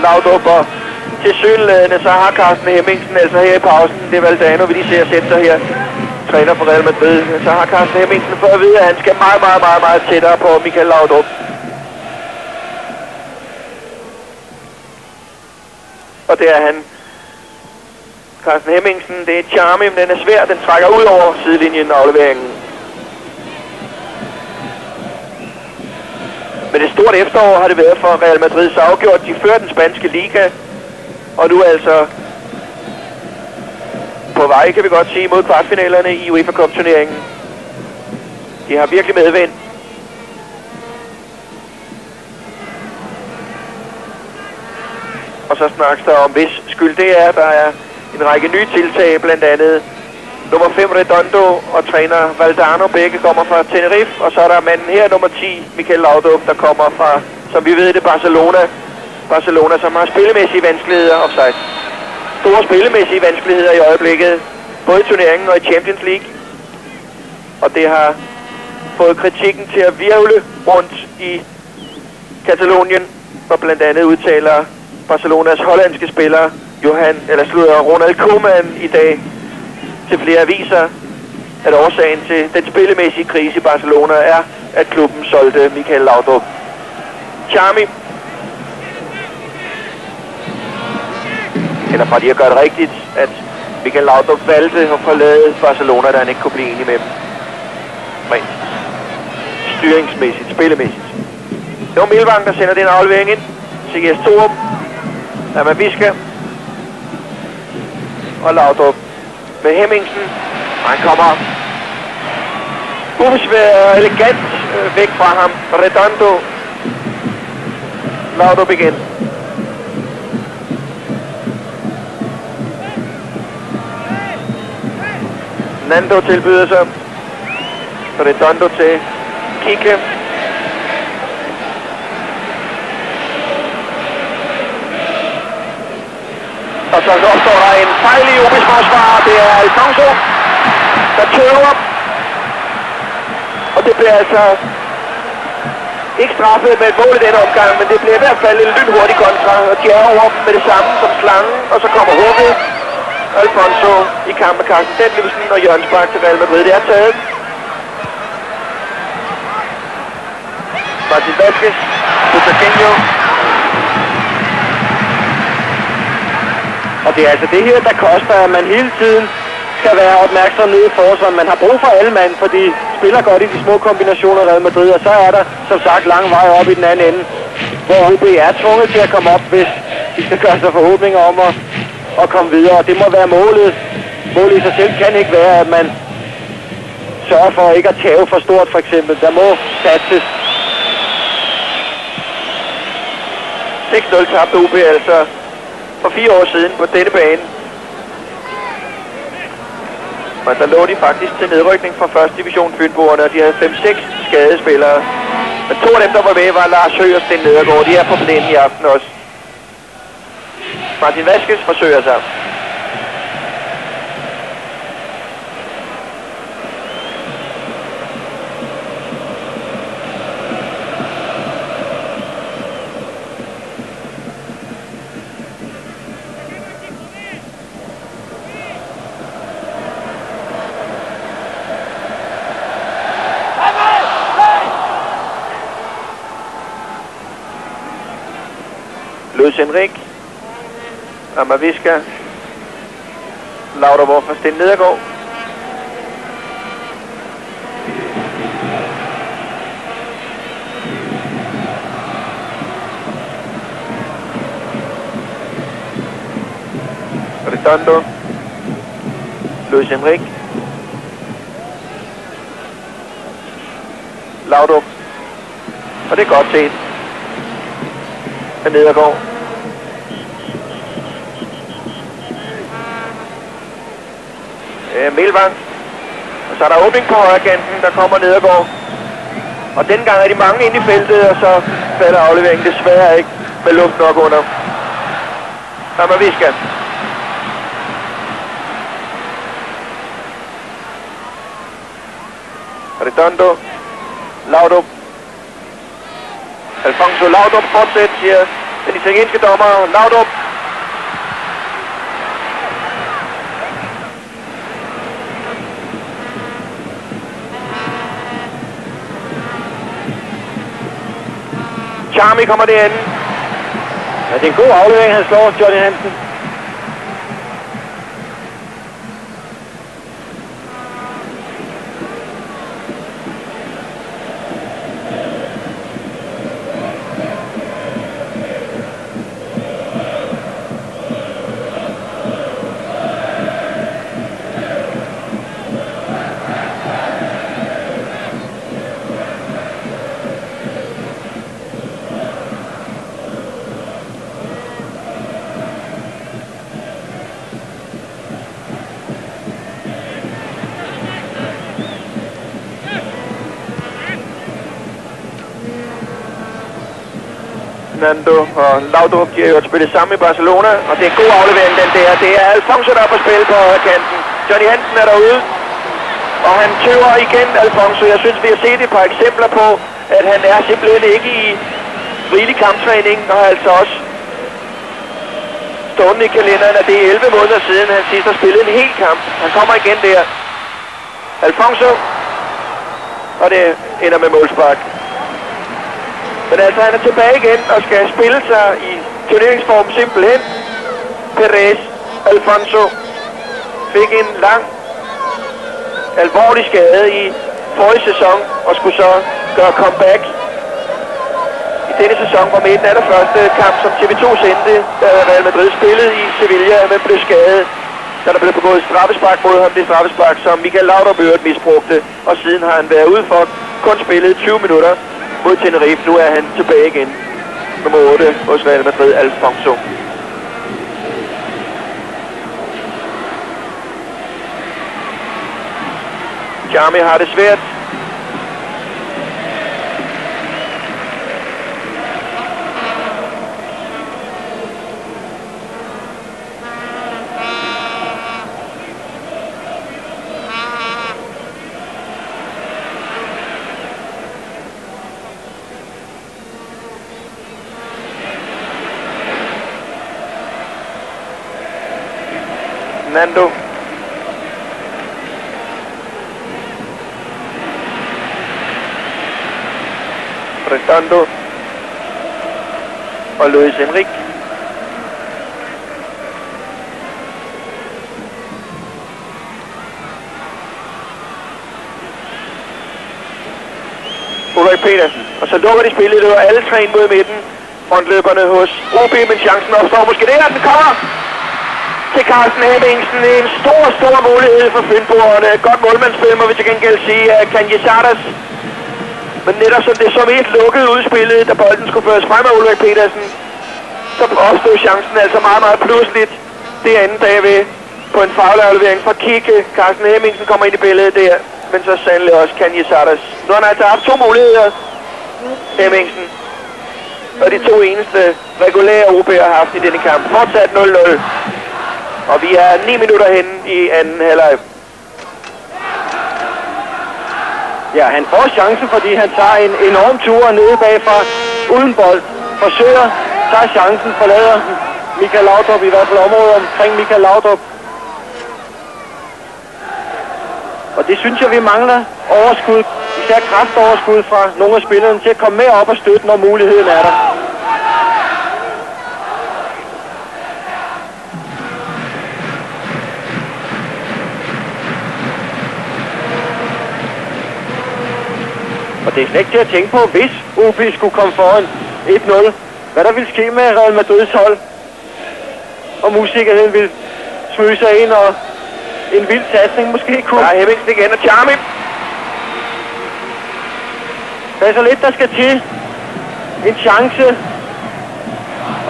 Laudrup, og tilsyneladende så har Carsten Hemmingsen altså her i pausen, det er Valdano, vi lige ser sætte sig her, træner for Real Madrid, så har Carsten Hemmingsen fået at vide, at han skal meget tættere på Michael Laudrup. Og det er han. Carsten Hemmingsen, det er charme, men den er svær, den trækker ud over sidelinjen afleveringen. Men et stort efterår har det været for Real Madrid, så afgjort. De fører den spanske liga, og nu altså på vej, kan vi godt sige, mod kvartfinalerne i UEFA Cup-turneringen. De har virkelig medvind. Og så snakkes der om, hvis skyld det er, der er en række nye tiltag, blandt andet nummer 5 Redondo og træner Valdano, begge kommer fra Tenerife, og så er der manden her, nummer 10, Michael Laudrup, der kommer fra, som vi ved det, Barcelona, som har spillemæssige vanskeligheder offside. Store spillemæssige vanskeligheder i øjeblikket, både i turneringen og i Champions League. Og det har fået kritikken til at virvle rundt i Katalonien, hvor blandt andet udtaler Barcelonas hollandske spiller Ronald Koeman i dag til flere aviser, at årsagen til den spillemæssige krise i Barcelona er, at klubben solgte Michael Laudrup. Charmy, eller fra de at gøre det rigtigt, at Michael Laudrup valgte at forlade Barcelona, da han ikke kunne blive enig med dem. Rent styringsmæssigt, spillemæssigt. Det var Milvang, der sender den aflevering ind til Jes Torup, Amaviska og Laudrup med Hemmingsen. Han kommer ubesværet elegant væk fra ham. Redondo. Laudrup igen. Nando tilbyder sig. Redondo til Kike. Og så opstår der en fejl i OB's forsvar. Det er Alfonso, der tøver. Og det bliver altså ikke straffet med et mål i denne omgang, men det bliver i hvert fald en lynhurtig kontra. Og de er over med det samme som slangen, og så kommer Håbe, Alfonso i kamp med Carsten Dentlevsen og Jørgen Spark til Real Madrid. Det er taget. Martin Vázquez, Butragueño. Og det er altså det her, der koster, at man hele tiden skal være opmærksom nede i forsvaret. Man har brug for alle mand, for de spiller godt i de små kombinationer Real Madrid. Og så er der, som sagt, lang vej op i den anden ende, hvor OB er tvunget til at komme op, hvis de skal gøre sig forhåbninger om at komme videre. Og det må være målet. Målet i sig selv kan ikke være, at man sørger for ikke at tage for stort, for eksempel. Der må satses. 6-0 tabte OB altså for 4 år siden på denne bane. Men der lå de faktisk til nedrykning fra første division Fynboerne, og de havde 5-6 skadespillere. Men 2 af dem, der var med, var Lars Høgh og Sten Nedergaard. De er på plænen i aften også. Martin Vázquez forsøger sig. Luis Henrik. Amaviska. Laudrup over for Sten Nedergaard. Redondo. Luis Henrik. Laudrup. Og det er godt set. Af Nedergaard. Melvang. Og så er der åbning på højre kanten, der kommer Nedergaard. Og dengang er de mange inde i feltet, og så falder afleveringen desværre ikke med luft nok under. Amaviska. Redondo. Laudrup. Alfonso Laudrup fortsæt, siger den italienske dommer. Laudrup. Charmy kommer derinde. Ja, det er en god aflevering, han slår Johnny Hansen. Nando og Laudrup, de har jo spillet sammen i Barcelona, og det er en god aflevering, den der. Det er Alfonso, der er på spil på højrekanten. Johnny Hansen er derude, og han tøver igen Alfonso. Jeg synes, vi har set et par eksempler på, at han er simpelthen ikke i rigelig kamptræning, og altså også stående i kalenderen, at det er 11 måneder siden, han sidst har spillet en hel kamp. Han kommer igen der. Alfonso, og det ender med målspark. Men altså, han er tilbage igen og skal spille sig i turneringsform simpelthen. Perez Alfonso fik en lang, alvorlig skade i forrige sæson og skulle så gøre comeback i denne sæson, hvor med den allerførste kamp, som TV2 sendte, da Real Madrid spillede i Sevilla, men blev skadet, da der blev begået straffespark mod ham. Det straffespark, som Michael Laudrup misbrugte, og siden har han været ude for kun spillet 20 minutter mod Tenerife. Nu er han tilbage igen. Nummer 8 hos Real Madrid, Alfonso. Charmy har det svært. Nando. Redondo. Og Luis Henrik. Ulrik Petersen. Og så lukker de spillet, det var alle tre mod midten. Frontløberne hos OB, men chancen opstår måske der, den kommer til Carsten Hemmingsen. En stor mulighed for Fynboerne. Godt målmandsspil, må vi til gengæld sige, af Canyesadas. Men netop som det som et lukket udspillet, da bolden skulle føres frem af Ulrik Petersen, så opstod chancen altså meget pludseligt det andet bagved på en fagleaflevering fra Kike. Carsten Hemmingsen kommer ind i billedet der, men så sandelig også Canyesadas. Nu har han altså haft to muligheder, Hemmingsen. Og de to eneste regulære OB har haft i denne kamp. Fortsat 0-0. Og vi er 9 minutter henne i anden halvleg. Ja, han får chancen, fordi han tager en enorm tur nede bagfra uden bold. Forsøger, tager chancen, forlader Michael Laudrup, i hvert fald området omkring Michael Laudrup. Og det synes jeg, vi mangler overskud, især kraftoverskud fra nogle af spillerne til at komme med op og støtte, når muligheden er der. Og det er slet ikke til at tænke på, hvis OB skulle komme foran 1-0. Hvad der ville ske med Real Madrids hold. Om usikkerheden ville smyge sig ind, og en vild satsning måske kunne. Der er Hemmingsen igen, og Charmy. Der er så lidt, der skal til. En chance.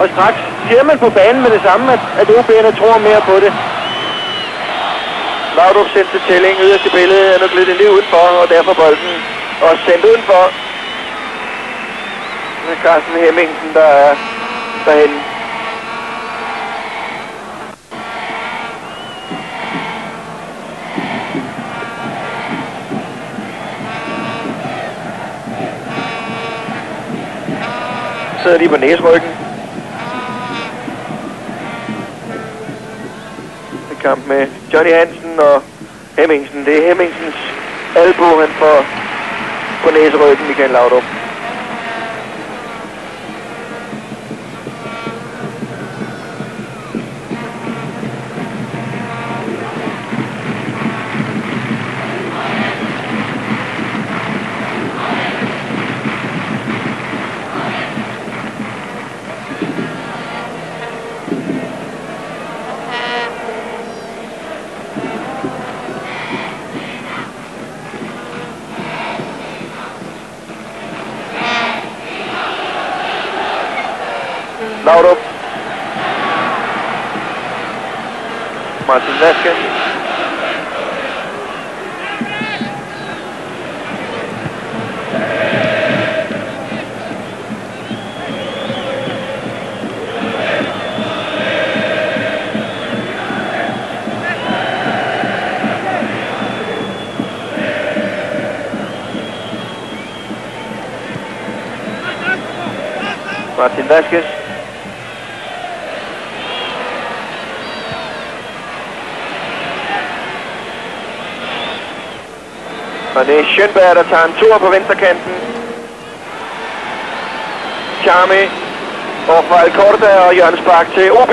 Og straks ser man på banen med det samme, at OB'erne tror mere på det. Laudrup sendt til tælling yderst i billedet, er nu glidt lige udenfor, og derfor bolden også sendt udenfor. Det er Carsten Hemmingsen, der er derhen. Sidder lige på næsryggen. Kamp med Johnny Hansen og Hemmingsen. Det er Hemmingsens albu, han får på næseryggen, Michael Laudrup. Laudrup. Martin Vasquez. Martin Vasquez. Og det er Schönberg, der tager en tur på venstrekanten. Charmy over fra Alcorta og Jørgen Spark til OB.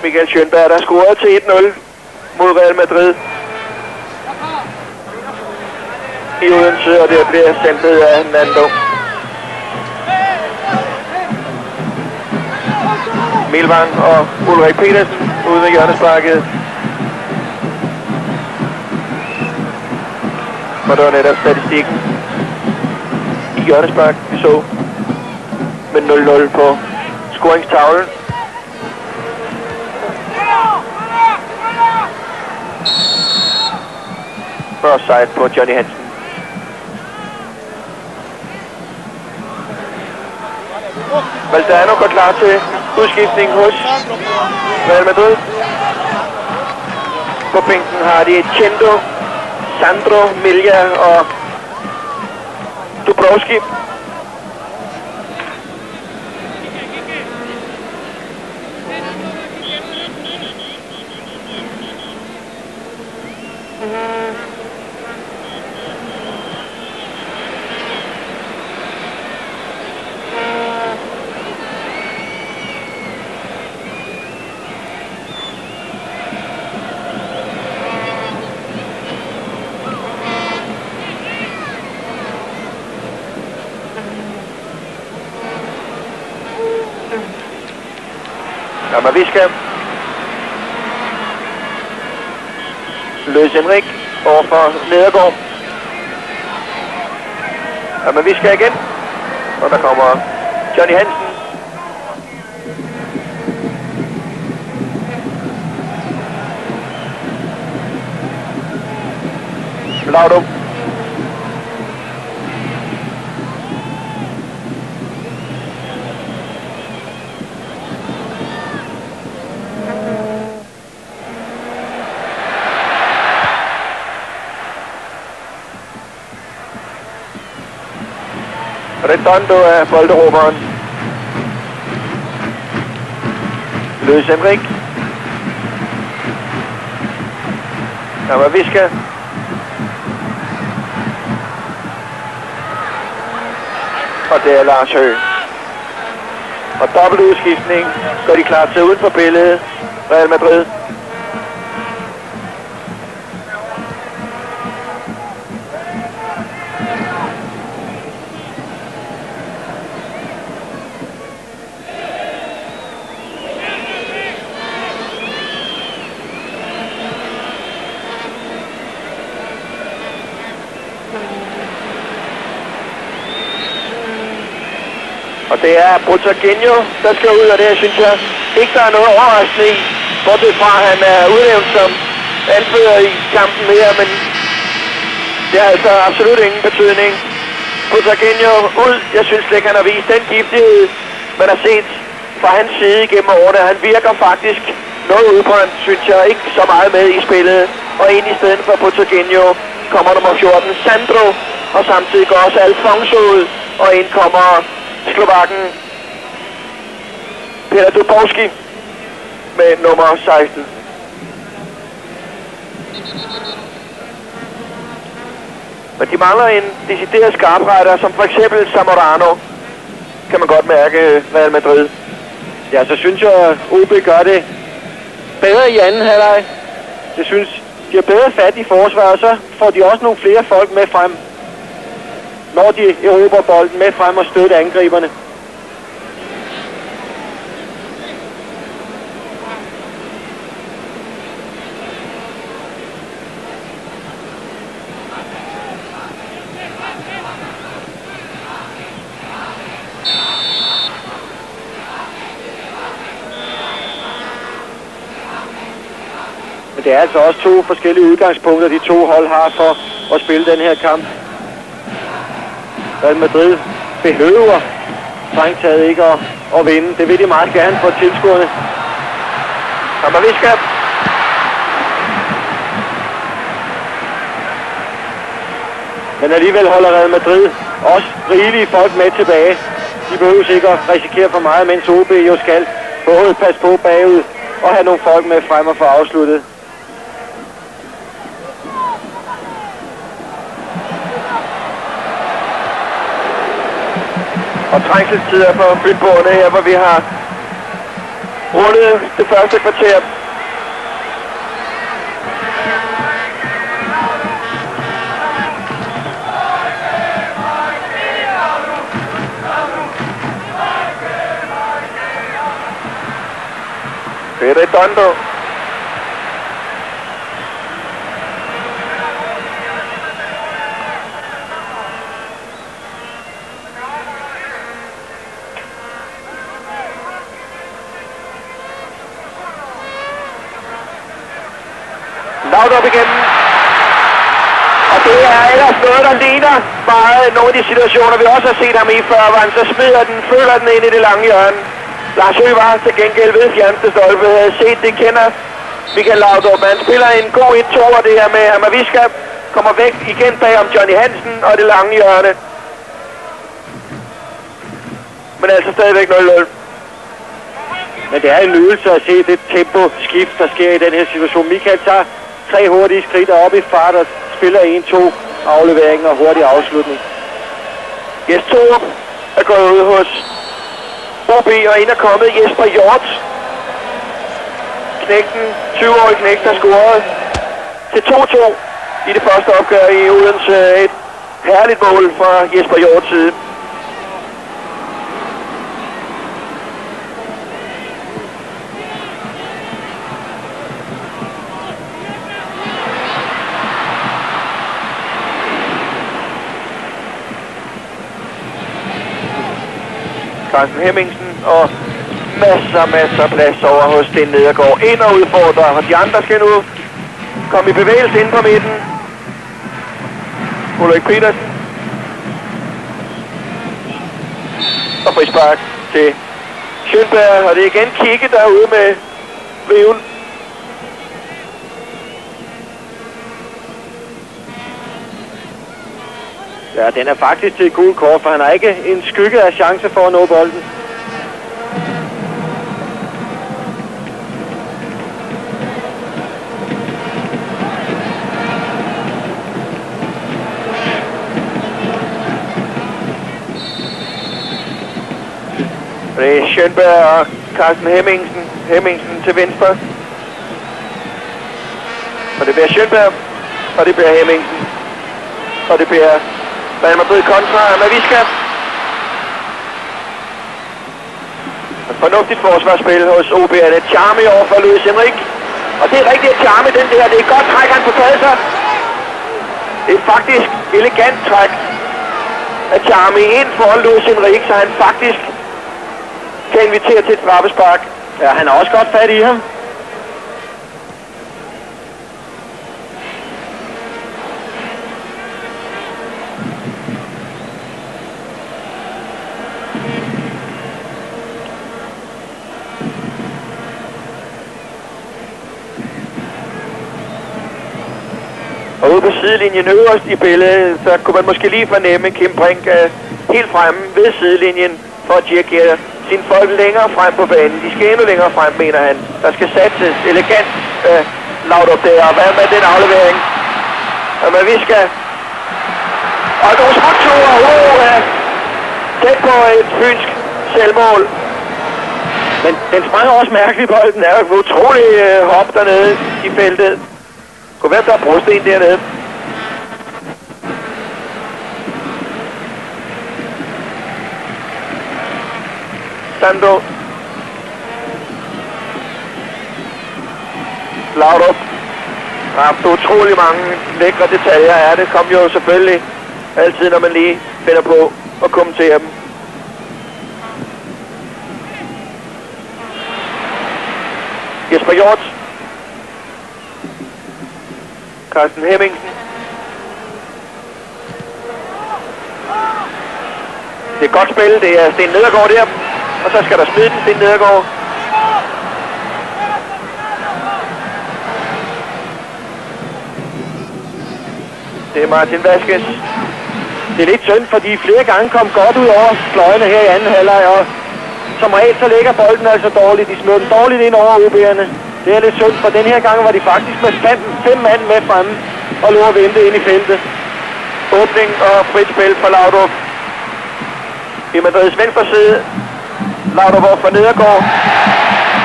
Michael Schönberg, der scorede til 1-0 mod Real Madrid i Odense, og det bliver sendt ned af Nando. Milvang og Ulrik Petersen ude ved hjørnesparket. Og det var netop statistikken i hjørnespark, vi så med 0-0 på scoringstavlen. Offside på Johnny Hansen. Valdano går klar til udskiftning hos Real Madrid. På bænken har de Chendo, Sandro, Milja og Dubrovski. Amavisca. Løs Henrik over for Nedergaard. Amavisca igen. Og der kommer Johnny Hansen. Laudrup. Redondo er bolderåberen. Løs Henrik. Amavisca. Og det er Lars Høgh. Og dobbelt udskiftning. Gør de klar til uden for billedet. Real Madrid. Og det er Butragueño, der skal ud, og det synes jeg ikke, der er noget overraskende i. Bortset fra, at han er udnævnt som anfører i kampen mere, men det har altså absolut ingen betydning. Butragueño ud, jeg synes ikke, han har vist den giftighed, man har set fra hans side gennem årene. Han virker faktisk noget udbrændt, synes jeg, ikke så meget med i spillet. Og ind i stedet for Butragueño kommer nummer 14 Sandro, og samtidig går også Alfonso ud, og ind kommer Slovakken Peter Dubovski med nummer 16. Men de mangler en decideret skarpretter, som for eksempel Zamorano, kan man godt mærke, Real Madrid. Ja, så synes jeg, at OB gør det bedre i anden halvleg. Jeg synes, de har bedre fat i forsvaret, og så får de også nogle flere folk med frem, når de erobrer bolden med frem og støtter angriberne. Men det er altså også to forskellige udgangspunkter, de to hold har for at spille den her kamp. Real Madrid behøver strengt taget ikke at vinde. Det vil de meget gerne for tilskuerne. Amaviska. Men alligevel holder Real Madrid også rigelige folk med tilbage. De behøver ikke at risikere for meget, mens OB jo skal både passe på bagud og have nogle folk med frem og få afsluttet. Og trængselstider på Fynboerne her, hvor vi har rundet det første kvarter. Redondo. Laudrup igennem. Og det er ellers noget, der ligner meget nogle af de situationer, vi også har set ham i før, hvor han så smider den, følger den ind i det lange hjørne. Lars Høgh var til gengæld ved fjerneste stolpe, havde set det, kender Michael Laudrup. Han spiller en god 1-2, og det her med Amaviska kommer væk igen bag om Johnny Hansen og det lange hjørne. Men altså stadigvæk 0-0. Men det er en nydelse at se det tempo-skift, der sker i den her situation. Michael tager 3 hurtige skridt op i fart og spiller 1-2 afleveringer og hurtig afslutning. Jes Torup er gået ud hos OB, og ind er kommet Jesper Hjort. Knægten, 20-årig knægt, der scorede til 2-2 i det første opgør i Odense. Et herligt mål fra Jesper Hjorts side. Carsten Hemmingsen og masser plads over hos Sten Nedergaard. Ind og udfordrer, og de andre skal nu komme i bevægelse ind på midten. Ulrik Petersen. Og frispark til Schönberg, og det er igen Kigge derude med riven. Ja, den er faktisk til et gult kort, for han har ikke en skygge af chance for at nå bolden. Det er Schönberg og Carsten Hemmingsen. Hemmingsen til venstre. Og det bliver Schönberg. Og det bliver Hemmingsen. Og det bliver Real Madrid kontra Amavisca. Et fornuftigt forsvarsspil hos OB'erne. Charmy over for Luis Henrik. Og det er rigtigt, at Charmy den der. Det er godt træk, han får taget sig. Det er faktisk elegant træk af Charmy ind foran Luis Henrik, så han faktisk kan invitere til et straffespark. Ja, han har også godt fat i ham. Og ude på sidelinjen øverst i billedet, så kunne man måske lige fornemme Kim Brink helt fremme ved sidelinjen for at dirigere sine folk længere frem på banen. De skal endnu længere frem, mener han. Der skal satses elegant Laudrup der. Og hvad med den aflevering? Og man vi skal... Og nogle skudture, tæt på et fynsk selvmål. Men den sprang også mærkeligt, bolden er jo utrolig hop dernede i feltet. Kunne være, der er brosten dernede. Sando. Laudrup. Der er utrolig mange lækre detaljer af det. Kom jo selvfølgelig altid, når man lige finder på at kommentere dem. Jesper Hjort. Carsten Hemmingsen. Det er et godt spil. Det er Sten Nedergaard der. Og så skal der smide den, Sten Nedergaard. Det er Martin Vasquez. Det er lidt synd, fordi flere gange kom godt ud over fløjene her i anden halvleg, og som regel så ligger bolden altså dårligt. De smider den dårligt ind over UB'erne. Det er lidt synd, for den her gang var de faktisk med fem mand med fremme og lå at vente ind i feltet. Åbning og frit spil for Laudrup. I Madrids venstre side. Laudrup over for Nedergaard.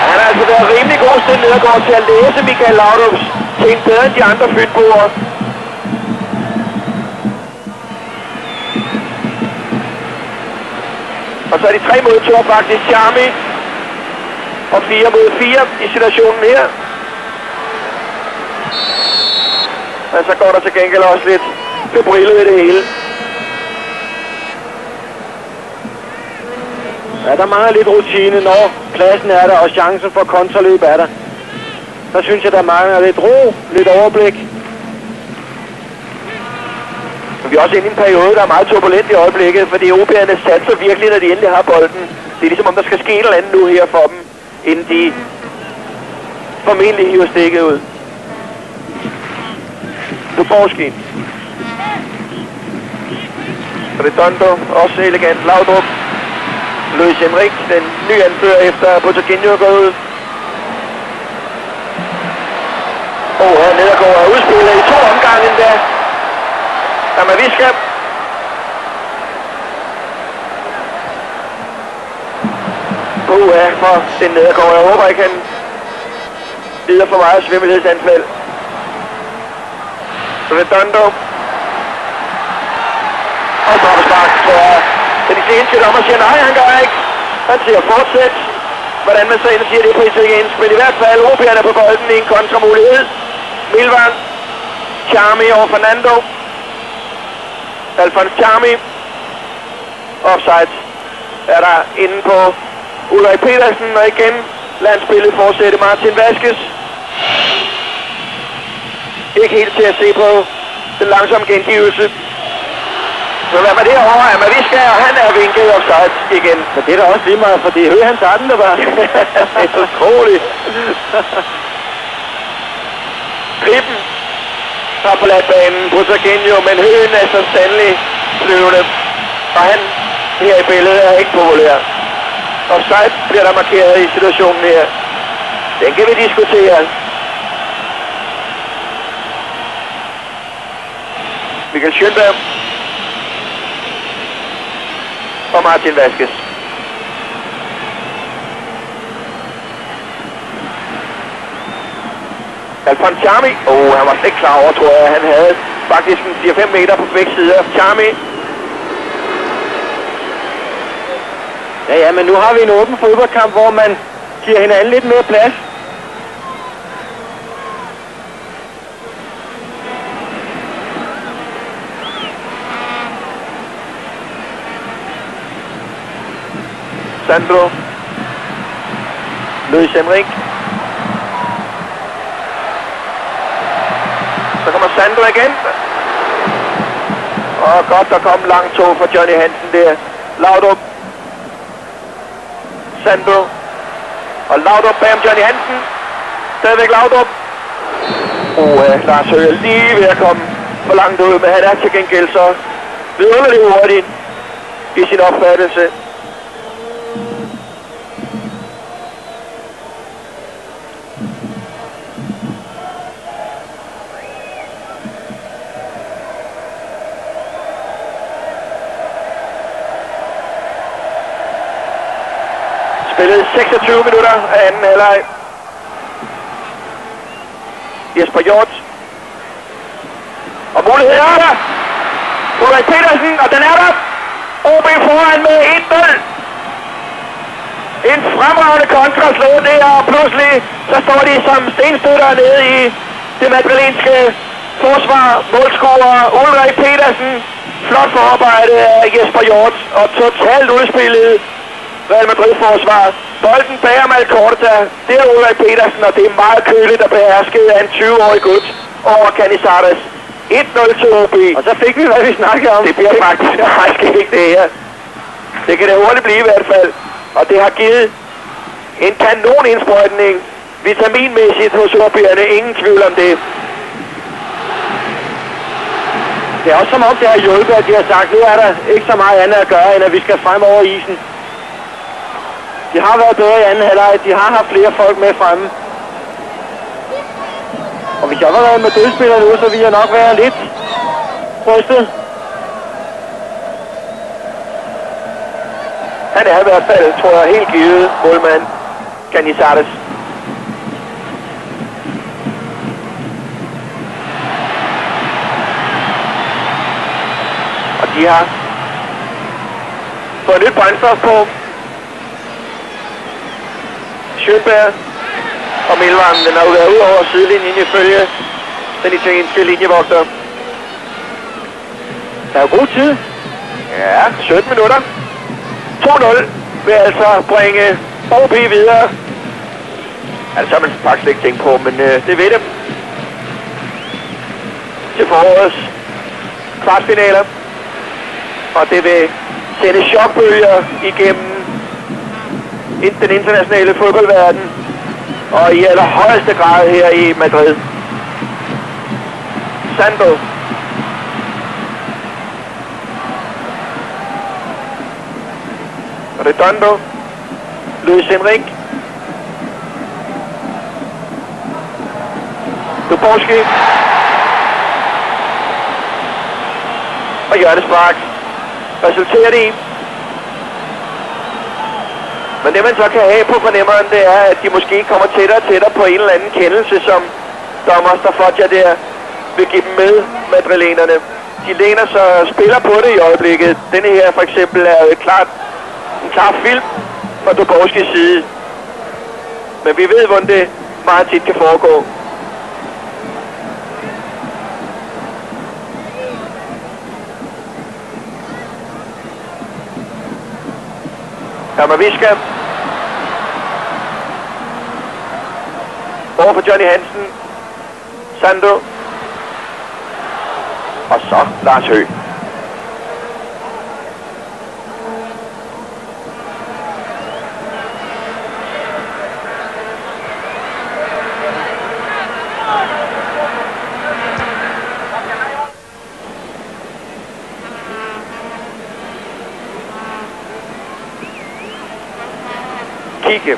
Han har altså været rimelig god til Nedergaard til at læse Michael Laudrups ting bedre end de andre fynboer. Og så er de 3 mod 2 faktisk Charmy. Og 4 mod 4 i situationen her. Men så går der til gengæld også lidt febrillet i det hele. Ja, der mangler lidt rutine, når pladsen er der, og chancen for kontraløb er der. Så synes jeg, der mangler lidt ro, lidt overblik. Men vi er også inde i en periode, der er meget turbulent i øjeblikket, fordi OB'erne satser virkelig, når de endelig har bolden. Det er ligesom om, der skal ske et eller andet nu her for dem, inden de formentlig hiver stikket ud. Duborski. Redondo, også elegant. Laudrup. Luis Henrik, den nye anfører efter Butterginho er gået ud. Her Nedergaard er udspillet i 2 omgange endda. Amavisca. For den Nedergaard. Jeg håber ikke, han lider for meget svimmelhedsanfald. Redondo. Og straffespark, tror jeg. Den italienske dommer siger nej, han gør ikke. Han siger fortsæt. Hvordan man så end siger det på italiensk. Men i hvert fald, OB'erne er på bolden i en kontramulighed. Milvan. Charmy over Fernando. Alfons Charmy. Offside er der inde på Ulrik Petersen. Og igen lader han spillet fortsætte Martin Vasquez. Ikke helt til at se på den langsomme gengivelse. Så hvad var det over? Amavisca, og han er vinket offside igen. Men det er da også lige meget, fordi Høgh han tager den, der var. Det er så utroligt. Griben har forladt banen på Butterginho, men Høgh er så sandelig flyvende. Og han her i billedet er ikke populær. Offside bliver der markeret i situationen her. Den kan vi diskutere. Michael Schönberg og Martin Vasquez. Alfons Charmi. Han var slet ikke klar over, tror jeg. Han havde faktisk en 4-5 meter på begge sider. Charmi. Ja, men nu har vi en åben fodboldkamp, hvor man giver hinanden lidt mere plads. Sandro. Luis Henrik. Så kommer Sandro igen. Og godt, der kom langt tog fra Johnny Hansen der. Laudrup. Sandro. Og Laudrup bag om Johnny Hansen. Stadigvæk Laudrup. Lars Høgh lige ved at komme for langt ud, men han er til gengæld så vidunderligt hurtigt i sin opfattelse. Spillet 26 minutter af anden halvleg. Jesper Hjort. Og muligheden er der. Ulrik Petersen, og den er der. OB foran med 1-0. En fremragende kontraslå der, og pludselig så står de som stenstøtter nede i det madrilenske forsvar. Målscorer Ulrik Petersen. Flot forarbejde af Jesper Hjort, og totalt udspillet Real Madrid-forsvar. Bolden bag om Alcorta, det er Ulrik Petersen, og det er meget køligt og behersket af en 20-årig gut over Canizares. 1-0 til OB. Og så fik vi, hvad vi snakkede om. Det bliver faktisk ikke det her. Det kan det hurtigt blive i hvert fald. Og det har givet en kanonindsprøjtning vitaminmæssigt hos OB'erne. Ingen tvivl om det. Det er også som om, det har hjulpet, at de har sagt, nu er der ikke så meget andet at gøre, end at vi skal frem over isen. De har været bedre i anden halvleg. De har haft flere folk med fremme. Og hvis jeg var været med dødspiller nu, så ville jeg nok være lidt rystet. Han er i hvert fald, tror jeg, helt givet målmand Canizares. Og de har fået nyt brændstof på. Schönberg og Milvang, den har jo været ud over sidelinjen ifølge den italienske linjevogter. Der er jo god tid. Ja, 17 minutter. 2-0 vil altså bringe OB videre. Altså, har man faktisk ikke tænkt på, men det ved det. Til forårets kvartfinaler. Og det vil sende chokbølger igennem den internationale fodboldverden, og i allerhøjeste grad her i Madrid. Sandro. Redondo. Luis Henrik. Dubowski. Og hjørnespark. Resulterer det i. Men det man så kan have på fornemmeren, det er, at de måske kommer tættere og tættere på en eller anden kendelse, som dommer Stafodja der vil give dem med madrilenerne. De læner sig og spiller på det i øjeblikket. Denne her for eksempel er jo en klar film fra Dubowskis side. Men vi ved, hvordan det meget tit kan foregå. Kamaviska. Over for Johnny Hansen. Sandro. Og så Lars Høgh. Kigge.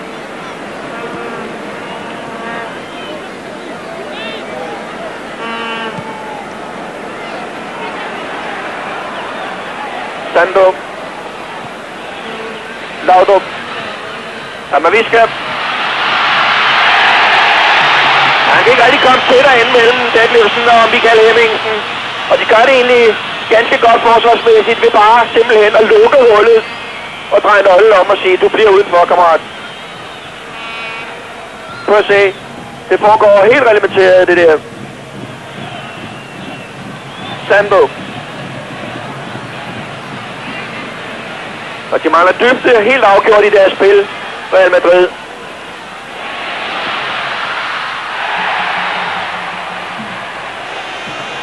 Sandro. Laudrup. Kamaviska. Han kan ikke rigtig komme tættere ind mellem Detlefsen og Michael Hemmingsen. Og de gør det egentlig ganske godt forsvarsmæssigt ved bare simpelthen at lukke hullet og dreje nøglen om og sige, du bliver udenfor, kammerat. Prøv at se. Det foregår helt reglementeret, det der. Sandro. Og de mangler dybde helt afgjort i deres spil, Real Madrid.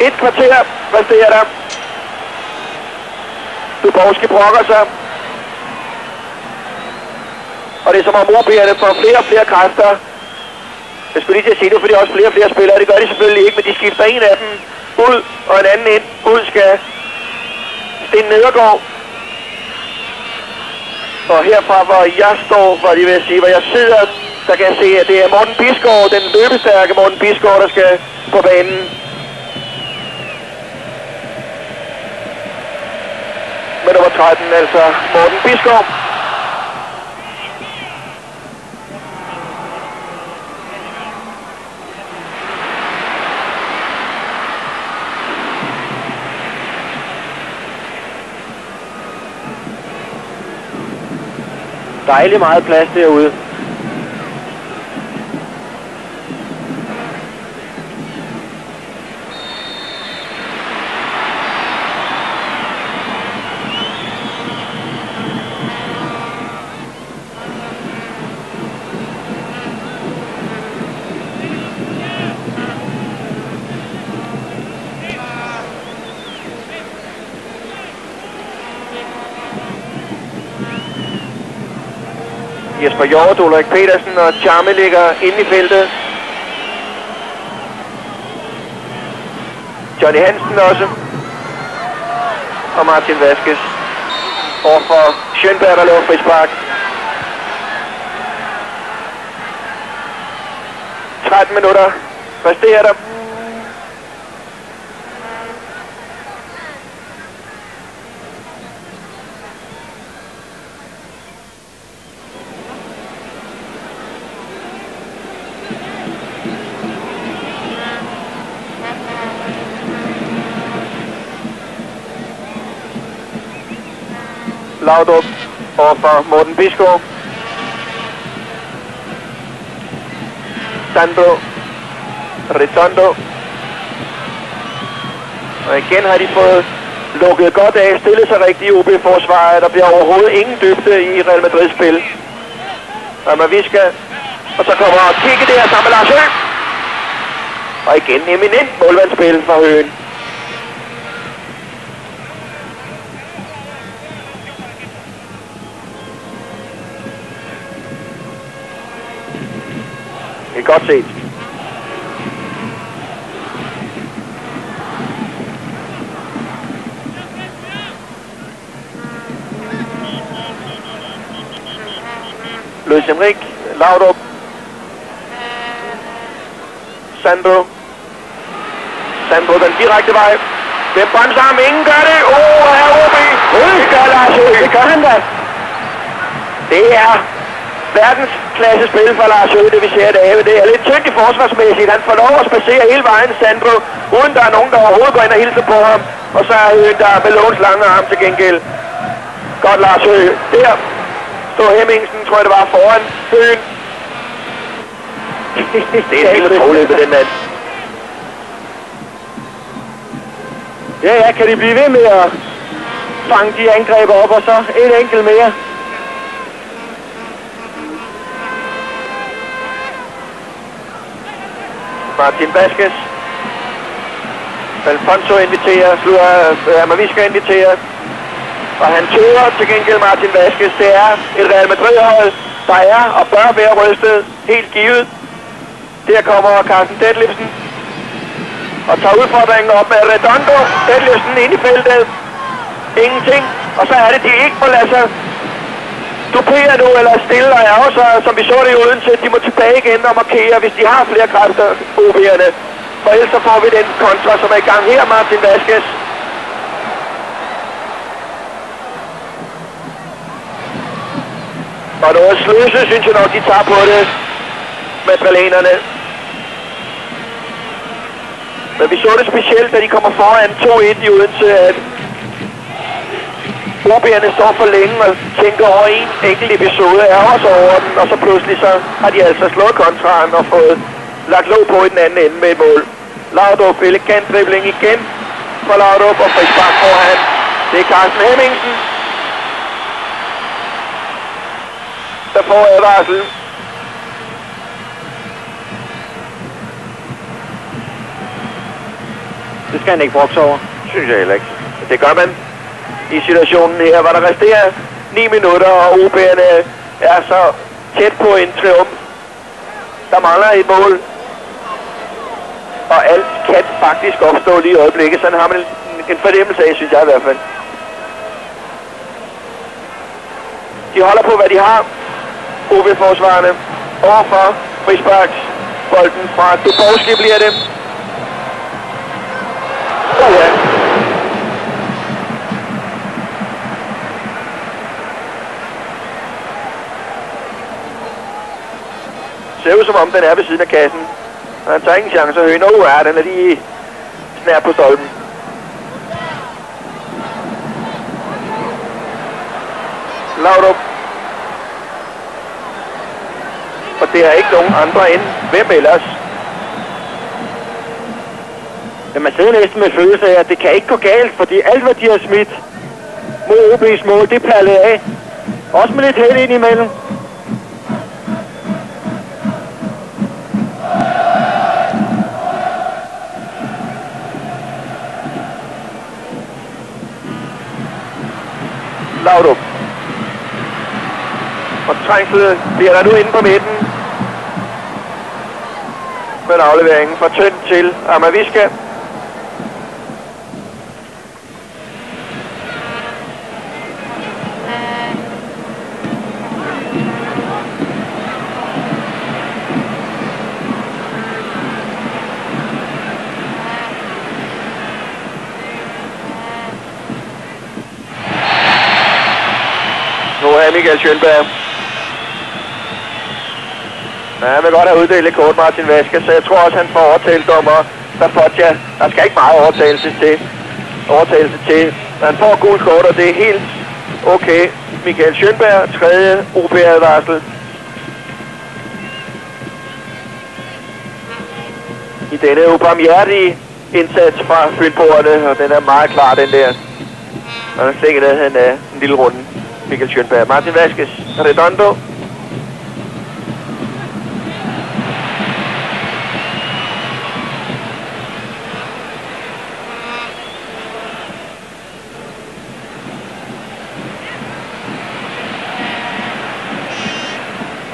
Et kvarter resterer der. Dubovski brokker sig. Og det er som om OB'erne får flere og flere kræfter. Jeg skulle lige til at sige det, fordi også flere og flere spillere. Det gør de selvfølgelig ikke, men de skifter en af dem ud og en anden ind. Ud skal Sten Nedergaard. Og herfra, hvor jeg står, hvor de vil sige, hvor jeg sidder, der kan jeg se, at det er Morten Bisgaard, den løbestærke Morten Bisgaard, der skal på banen. Med nummer 13, altså Morten Bisgaard. Dejligt meget plads derude. Jesper Hjort, Ulrik Petersen og Charme ligger inde i feltet. Johnny Hansen også. Og Martin Vasquez. Overfor Schönberg, der laver frispark. 13 minutter resterer der. Laudrup overfor Morten Bisgaard. Sandro. Redondo. Og igen har de fået lukket godt af, stillet sig rigtigt i OB-forsvaret. Der bliver overhovedet ingen dybde i Real Madrids spil. Amaviska. Og så kommer Kigge der sammen med Lars Høgh. Og igen eminent målvandsspil fra Høgh. Det er godt set. Luis Enrique, Laudrup. Sandro. Sandro den direkte vej. Hvem bremser ham? Ingen gør det. Her OB. Det gør Lars Høgh. Det gør han da. Det er verdensklasse spil for Lars Høgh, det vi ser derude. Det er lidt tyndt i forsvarsmæssigt. Han får lov at spacere hele vejen, Sandro, uden der er nogen, der overhovedet går ind og hilser på ham. Og så er Høgh, der er med Låns lange arm til gengæld. Godt Lars Høgh. Der står Hemmingsen, tror jeg det var, foran Høgh. Det er en lille forløb med den mand. Ja, kan de blive ved med at fange de angreber op, og så et enkelt mere. Martin Vasquez. Alfonso inviterer, Amaviska inviterer. Og han tøver til gengæld Martin Vasquez. Det er et Real Madrid-hold, der er og bør være rystet helt givet. Der kommer Carsten Detlefsen og tager udfordringen op med Redondo. Detlefsen ind i feltet. Ingenting. Og så er det, de ikke må lade sig stupere nu, eller stille og ærge sig, som vi så det i Odense. De må tilbage igen og markere, hvis de har flere kræfter, OB'erne. For ellers så får vi den kontra, som er i gang her, Martin Vasquez. Og noget sløse, synes jeg nok, de tager på det, madrilenerne. Men vi så det specielt, da de kommer foran 2-1 i Odense, at OB'erne står for længe og tænker over en enkelt episode, er også over den, og så pludselig så har de altså slået kontraren og fået lagt låg på i den anden ende med et mål. Laudrup, elegant dribling igen for Laudrup, og frispark foran. Det er Carsten Hemmingsen, der får advarsel. Det skal han ikke brokse over. Synes jeg heller ikke. Det gør man i situationen her, hvor der resterer 9 minutter, og OB'erne er så tæt på en triumf. Der mangler et mål, og alt kan faktisk opstå lige i øjeblikket. Sådan har man en fornemmelse af, synes jeg i hvert fald. De holder på, hvad de har. OB-forsvarerne overfor frisparksbolden fra Dubowski bliver det. Ja. Ser ud som om den er ved siden af kassen. Og han tager ingen chance at høne. Den er lige snær på stolpen. Laudrup. Og det er ikke nogen andre end hvem ellers. Men man sidder næsten med følelse af, at det kan ikke gå galt, fordi alt hvad de har smidt mod OB's mål, det perlede af. Også med lidt held ind imellem. Laudrup. Og trængsel bliver der nu inde på midten. Med afleveringen fra Tønd til Amaviska. Nu er Michael Schönberg. Ja, han vil godt have uddelt et kort, Martin Vaske, så jeg tror også, han får overtaledommer. Der skal ikke meget overtagelse til. Han får gult kort, og det er helt okay. Michael Schönberg, tredje OB-advarsel. I denne ubarmhjertige indsats fra Fynboerne, og den er meget klar, den der. Og han slækker ned, han er en lille runde. Michael Schönberg. Martin Vaskes, Redondo.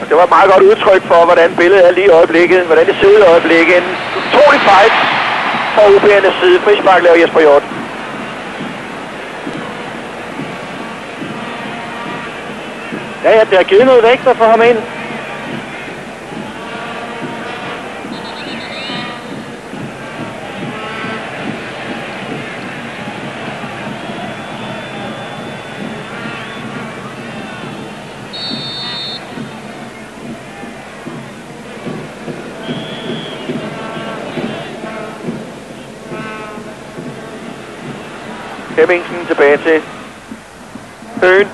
Og det var et meget godt udtryk for, hvordan billedet er lige i øjeblikket, hvordan det ser ud i øjeblikket. En utrolig fight fra OB'ernes side. Frispark laver Jesper Hjort. Ja, det har givet noget vægt at få ham ind. Hemmingsen tilbage til Høen.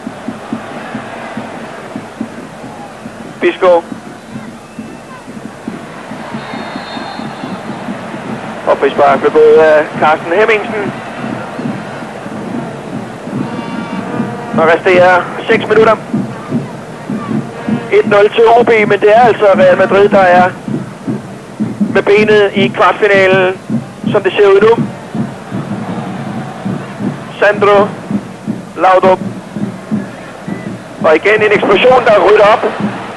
Biskov. Og frispark blev gået af Carsten Hemmingsen. Og resterer 6 minutter. 1-0 til OB, men det er altså Real Madrid, der er med benet i kvartfinalen, som det ser ud nu. Sandro Laudrup. Og igen en eksplosion, der er ryddet op,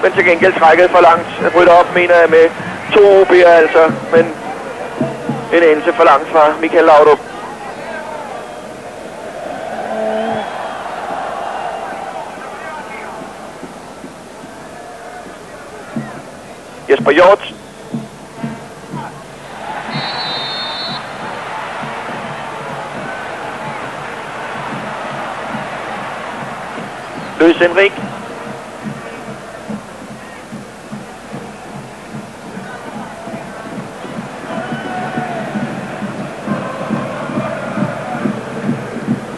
men til gengæld trækket for langt. Ryddet op, mener jeg, med 2 OB'er altså, men en endelse for langt fra Michael Laudrup. Jesper Hjort. Luis Henrik.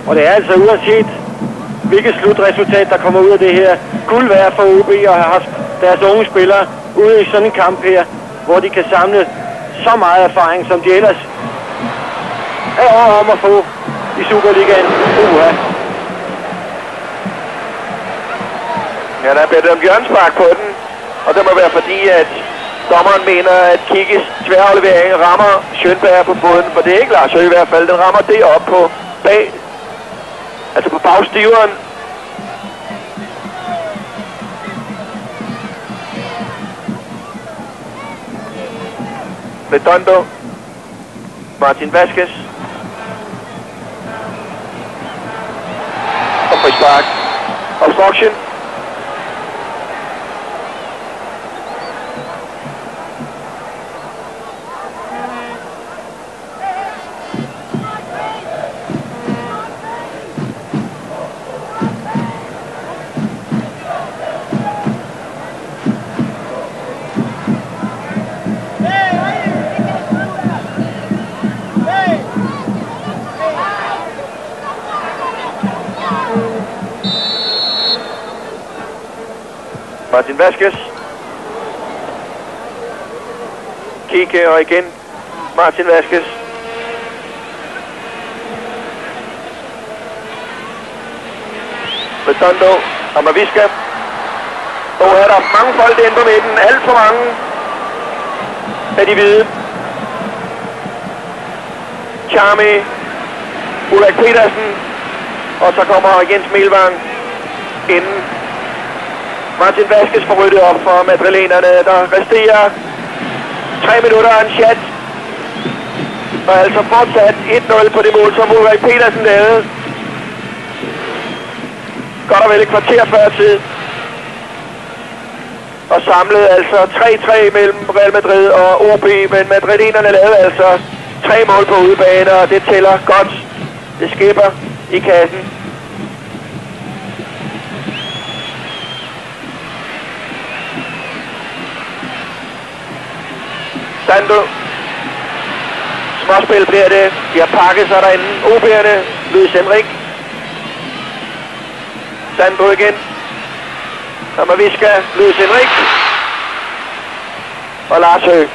Og det er altså uanset hvilket slutresultat, der kommer ud af det her, guld værd for OB at have haft deres unge spillere ude i sådan en kamp her, hvor de kan samle så meget erfaring, som de ellers er over om at få i Superligaen. Ja, der er bedt om hjørnespark på den, og det må være fordi, at dommeren mener, at Kikkes tværaflevering rammer Schönberg på foden, for det er ikke Lars Høgh i hvert fald. Den rammer det op på bag, altså på bagstiveren. Redondo, Martin Vasquez, og frispark, obstruction. Martin Vasquez. Kike og igen Martin Vasquez. Redondo, Amaviska. Og her er der mange folk inde på midten. Alt for mange af de hvide. Charmy, Ulrik Petersen. Og så kommer Jens Melvang inden. Martin Vasquez får ryddet op for madrilenerne. Der resterer 3 minutter af en chat. Og altså fortsat 1-0 på det mål, som Ulrik Petersen lavede. Godt og vel et kvarter før tid. Og samlede altså 3-3 mellem Real Madrid og OB, men madrilenerne lavede altså 3 mål på udebane, og det tæller godt. Det skipper i kassen. Sando. Småspil bliver det. De har pakket sig derinde. OB'erne. Luis Henrik. Sando igen. Amaviska. Luis Henrik. Og Lars Høgh.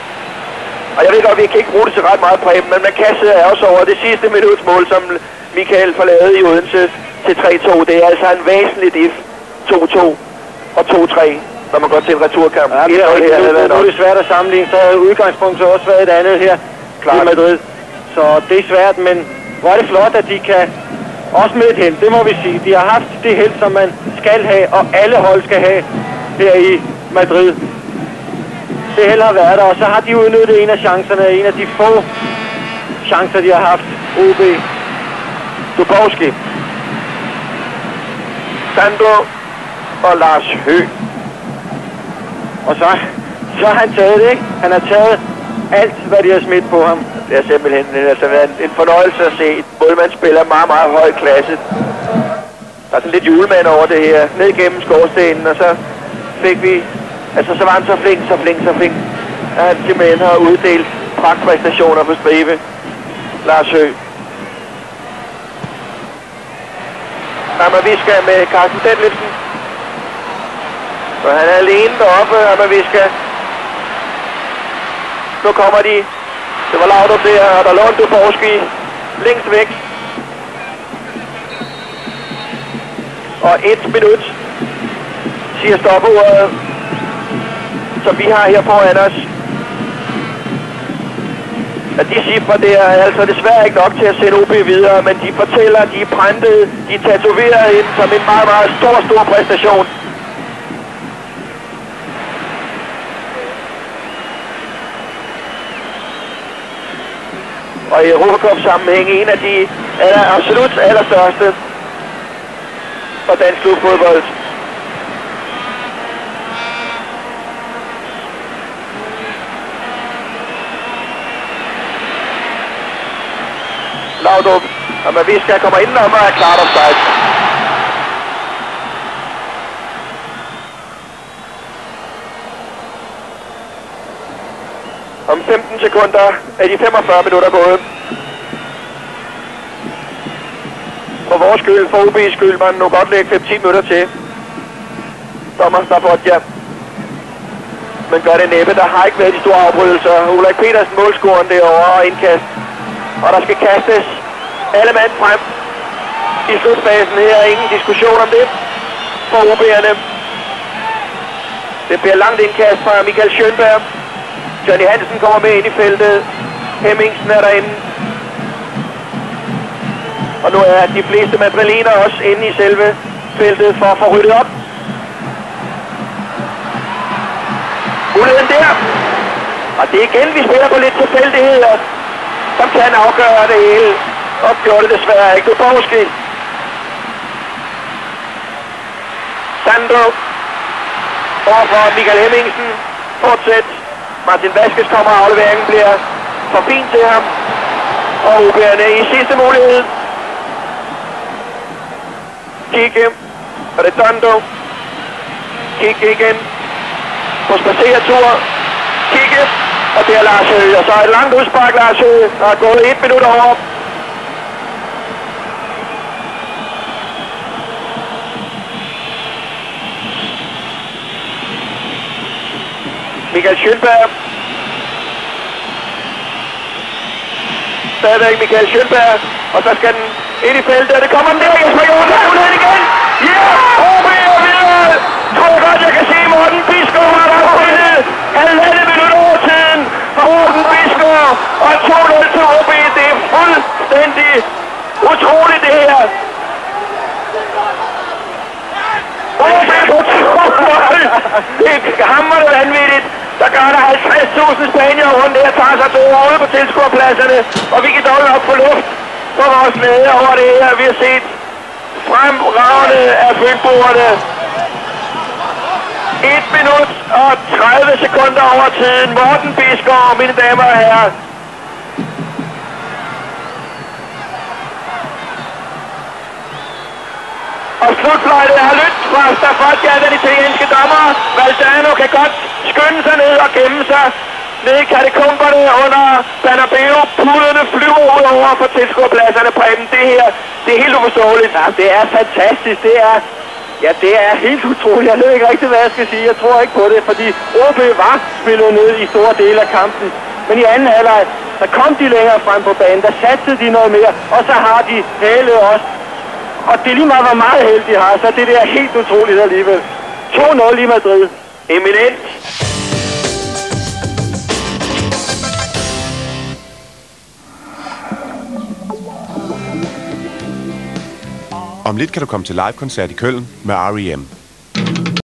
Og jeg ved godt, vi kan ikke bruge det til ret meget, Preben, men man kassede er også over det sidste minutsmål, som Michael forlavede i Odense til 3-2. Det er altså en væsentlig diff. 2-2 og 2-3. Når man går til en returkamp. Ja, nu er det svært at sammenligne, så havde udgangspunktet også været et andet her i Madrid. Så det er svært, men hvor er det flot, at de kan, også med et held, det må vi sige. De har haft det held, som man skal have, og alle hold skal have her i Madrid. Det held har været der, og så har de udnyttet en af chancerne, en af de få chancer, de har haft. OB. Dubovski. Sandro og Lars Høgh. Og så har han taget det, ikke? Han har taget alt, hvad de har smidt på ham. Det har simpelthen altså været en fornøjelse at se et målmandsspil af meget, meget høj klasse. Der er sådan lidt julemand over det her, ned gennem skorstenen, og så fik vi, altså så var han så flink, at han simpelthen har uddelt pragtpræstationer på stribe. Lars Høgh. Amaviska med Carsten Detlefsen. Og han er alene deroppe, Amaviska. Nu kommer de. Det var Laudrup der, og der lå en Dubovski længst væk. Og 1 minut, siger stopordet, som vi har her foran os. At de cifre der er altså desværre ikke nok til at sende OB videre, men de fortæller, de er printet, de er tatoveret ind som en meget, meget stor præstation. Og i Europacup-sammenhæng en af de absolut allerstørste for dansk klubfodbold. Laudrup og Amaviska kommer indenom og er klart offside. Om 15 sekunder er de 45 minutter gået. For vores vores skyld, for OB's skyld, man nu godt lægge 5-10 minutter til. Dommer Staffordja. Men gør det næppe. Der har ikke været de store afbrydelser. Ulrik Petersen målscoren derovre og indkast. Og der skal kastes alle mand frem i slutfasen her. Ingen diskussion om det for OB'erne. Det bliver langt indkast fra Michael Schönberg. Johnny Hansen kommer med ind i feltet. Hemmingsen er derinde. Og nu er de fleste madriliner også inde i selve feltet for at få ryddet op. Muligheden der. Og det er igen, vi spiller på lidt tilfældigheder, som kan afgøre det hele. Og gjorde det desværre ikke. Dubowski. Sandro. Overfor Michael Hemmingsen. Fortsæt. Martin Vaskes kommer, og afleveringen bliver for fint til ham. Og OB'erne i sidste mulighed. Kigge. Og det er Dondo. Kigge igen. På spaceretur. Kigge. Og det er Lars Høgh. Og så et langt udspark, Lars Høgh. Der er gået 1 minut over. Michael Schönberg. Stadigvæk Michael Schönberg. Og så skal den ind i feltet, og det kommer den der. Jesper Johnsen er muligheden igen. Ja! OB er videre! Tror godt, jeg kan se Morten Bisgaard har der fundet. 1,5 minutter over tiden for Morten Bisgaard. Og 2-0 til OB. Det er fuldstændig utroligt det her. OB på 2-0. Det er hammerende vanvittigt. Der gør der 50.000 spanier rundt her, tager sig to ude på tilskuerpladserne, og vi kan dog op på luft for vores glæde over det her. Vi har set fremragende af fynboerne. 1 minut og 30 sekunder over tiden. Morten Bisgaard, mine damer og herrer. Og slutfløjtet har lyttet fra Staffordja, den italienske dommer. Valdano kan godt skynde sig ned og gemme sig ned i katakomberne under Bernabeu. Pullerne flyver ud over for tilskuerpladserne. Preben, det her, det er helt uforståeligt. Ja, det er fantastisk. Det er helt utroligt. Jeg ved ikke rigtig, hvad jeg skal sige. Jeg tror ikke på det, fordi OB var spillet ned i store dele af kampen. Men i anden halvleg, der kom de længere frem på banen. Der satsede de noget mere, og så har de hælet også. Og det lige meget, hvor meget held de har, så det er helt utroligt alligevel. 2-0 i Madrid. Eminent. Om lidt kan du komme til live-koncert i Køln med R.E.M.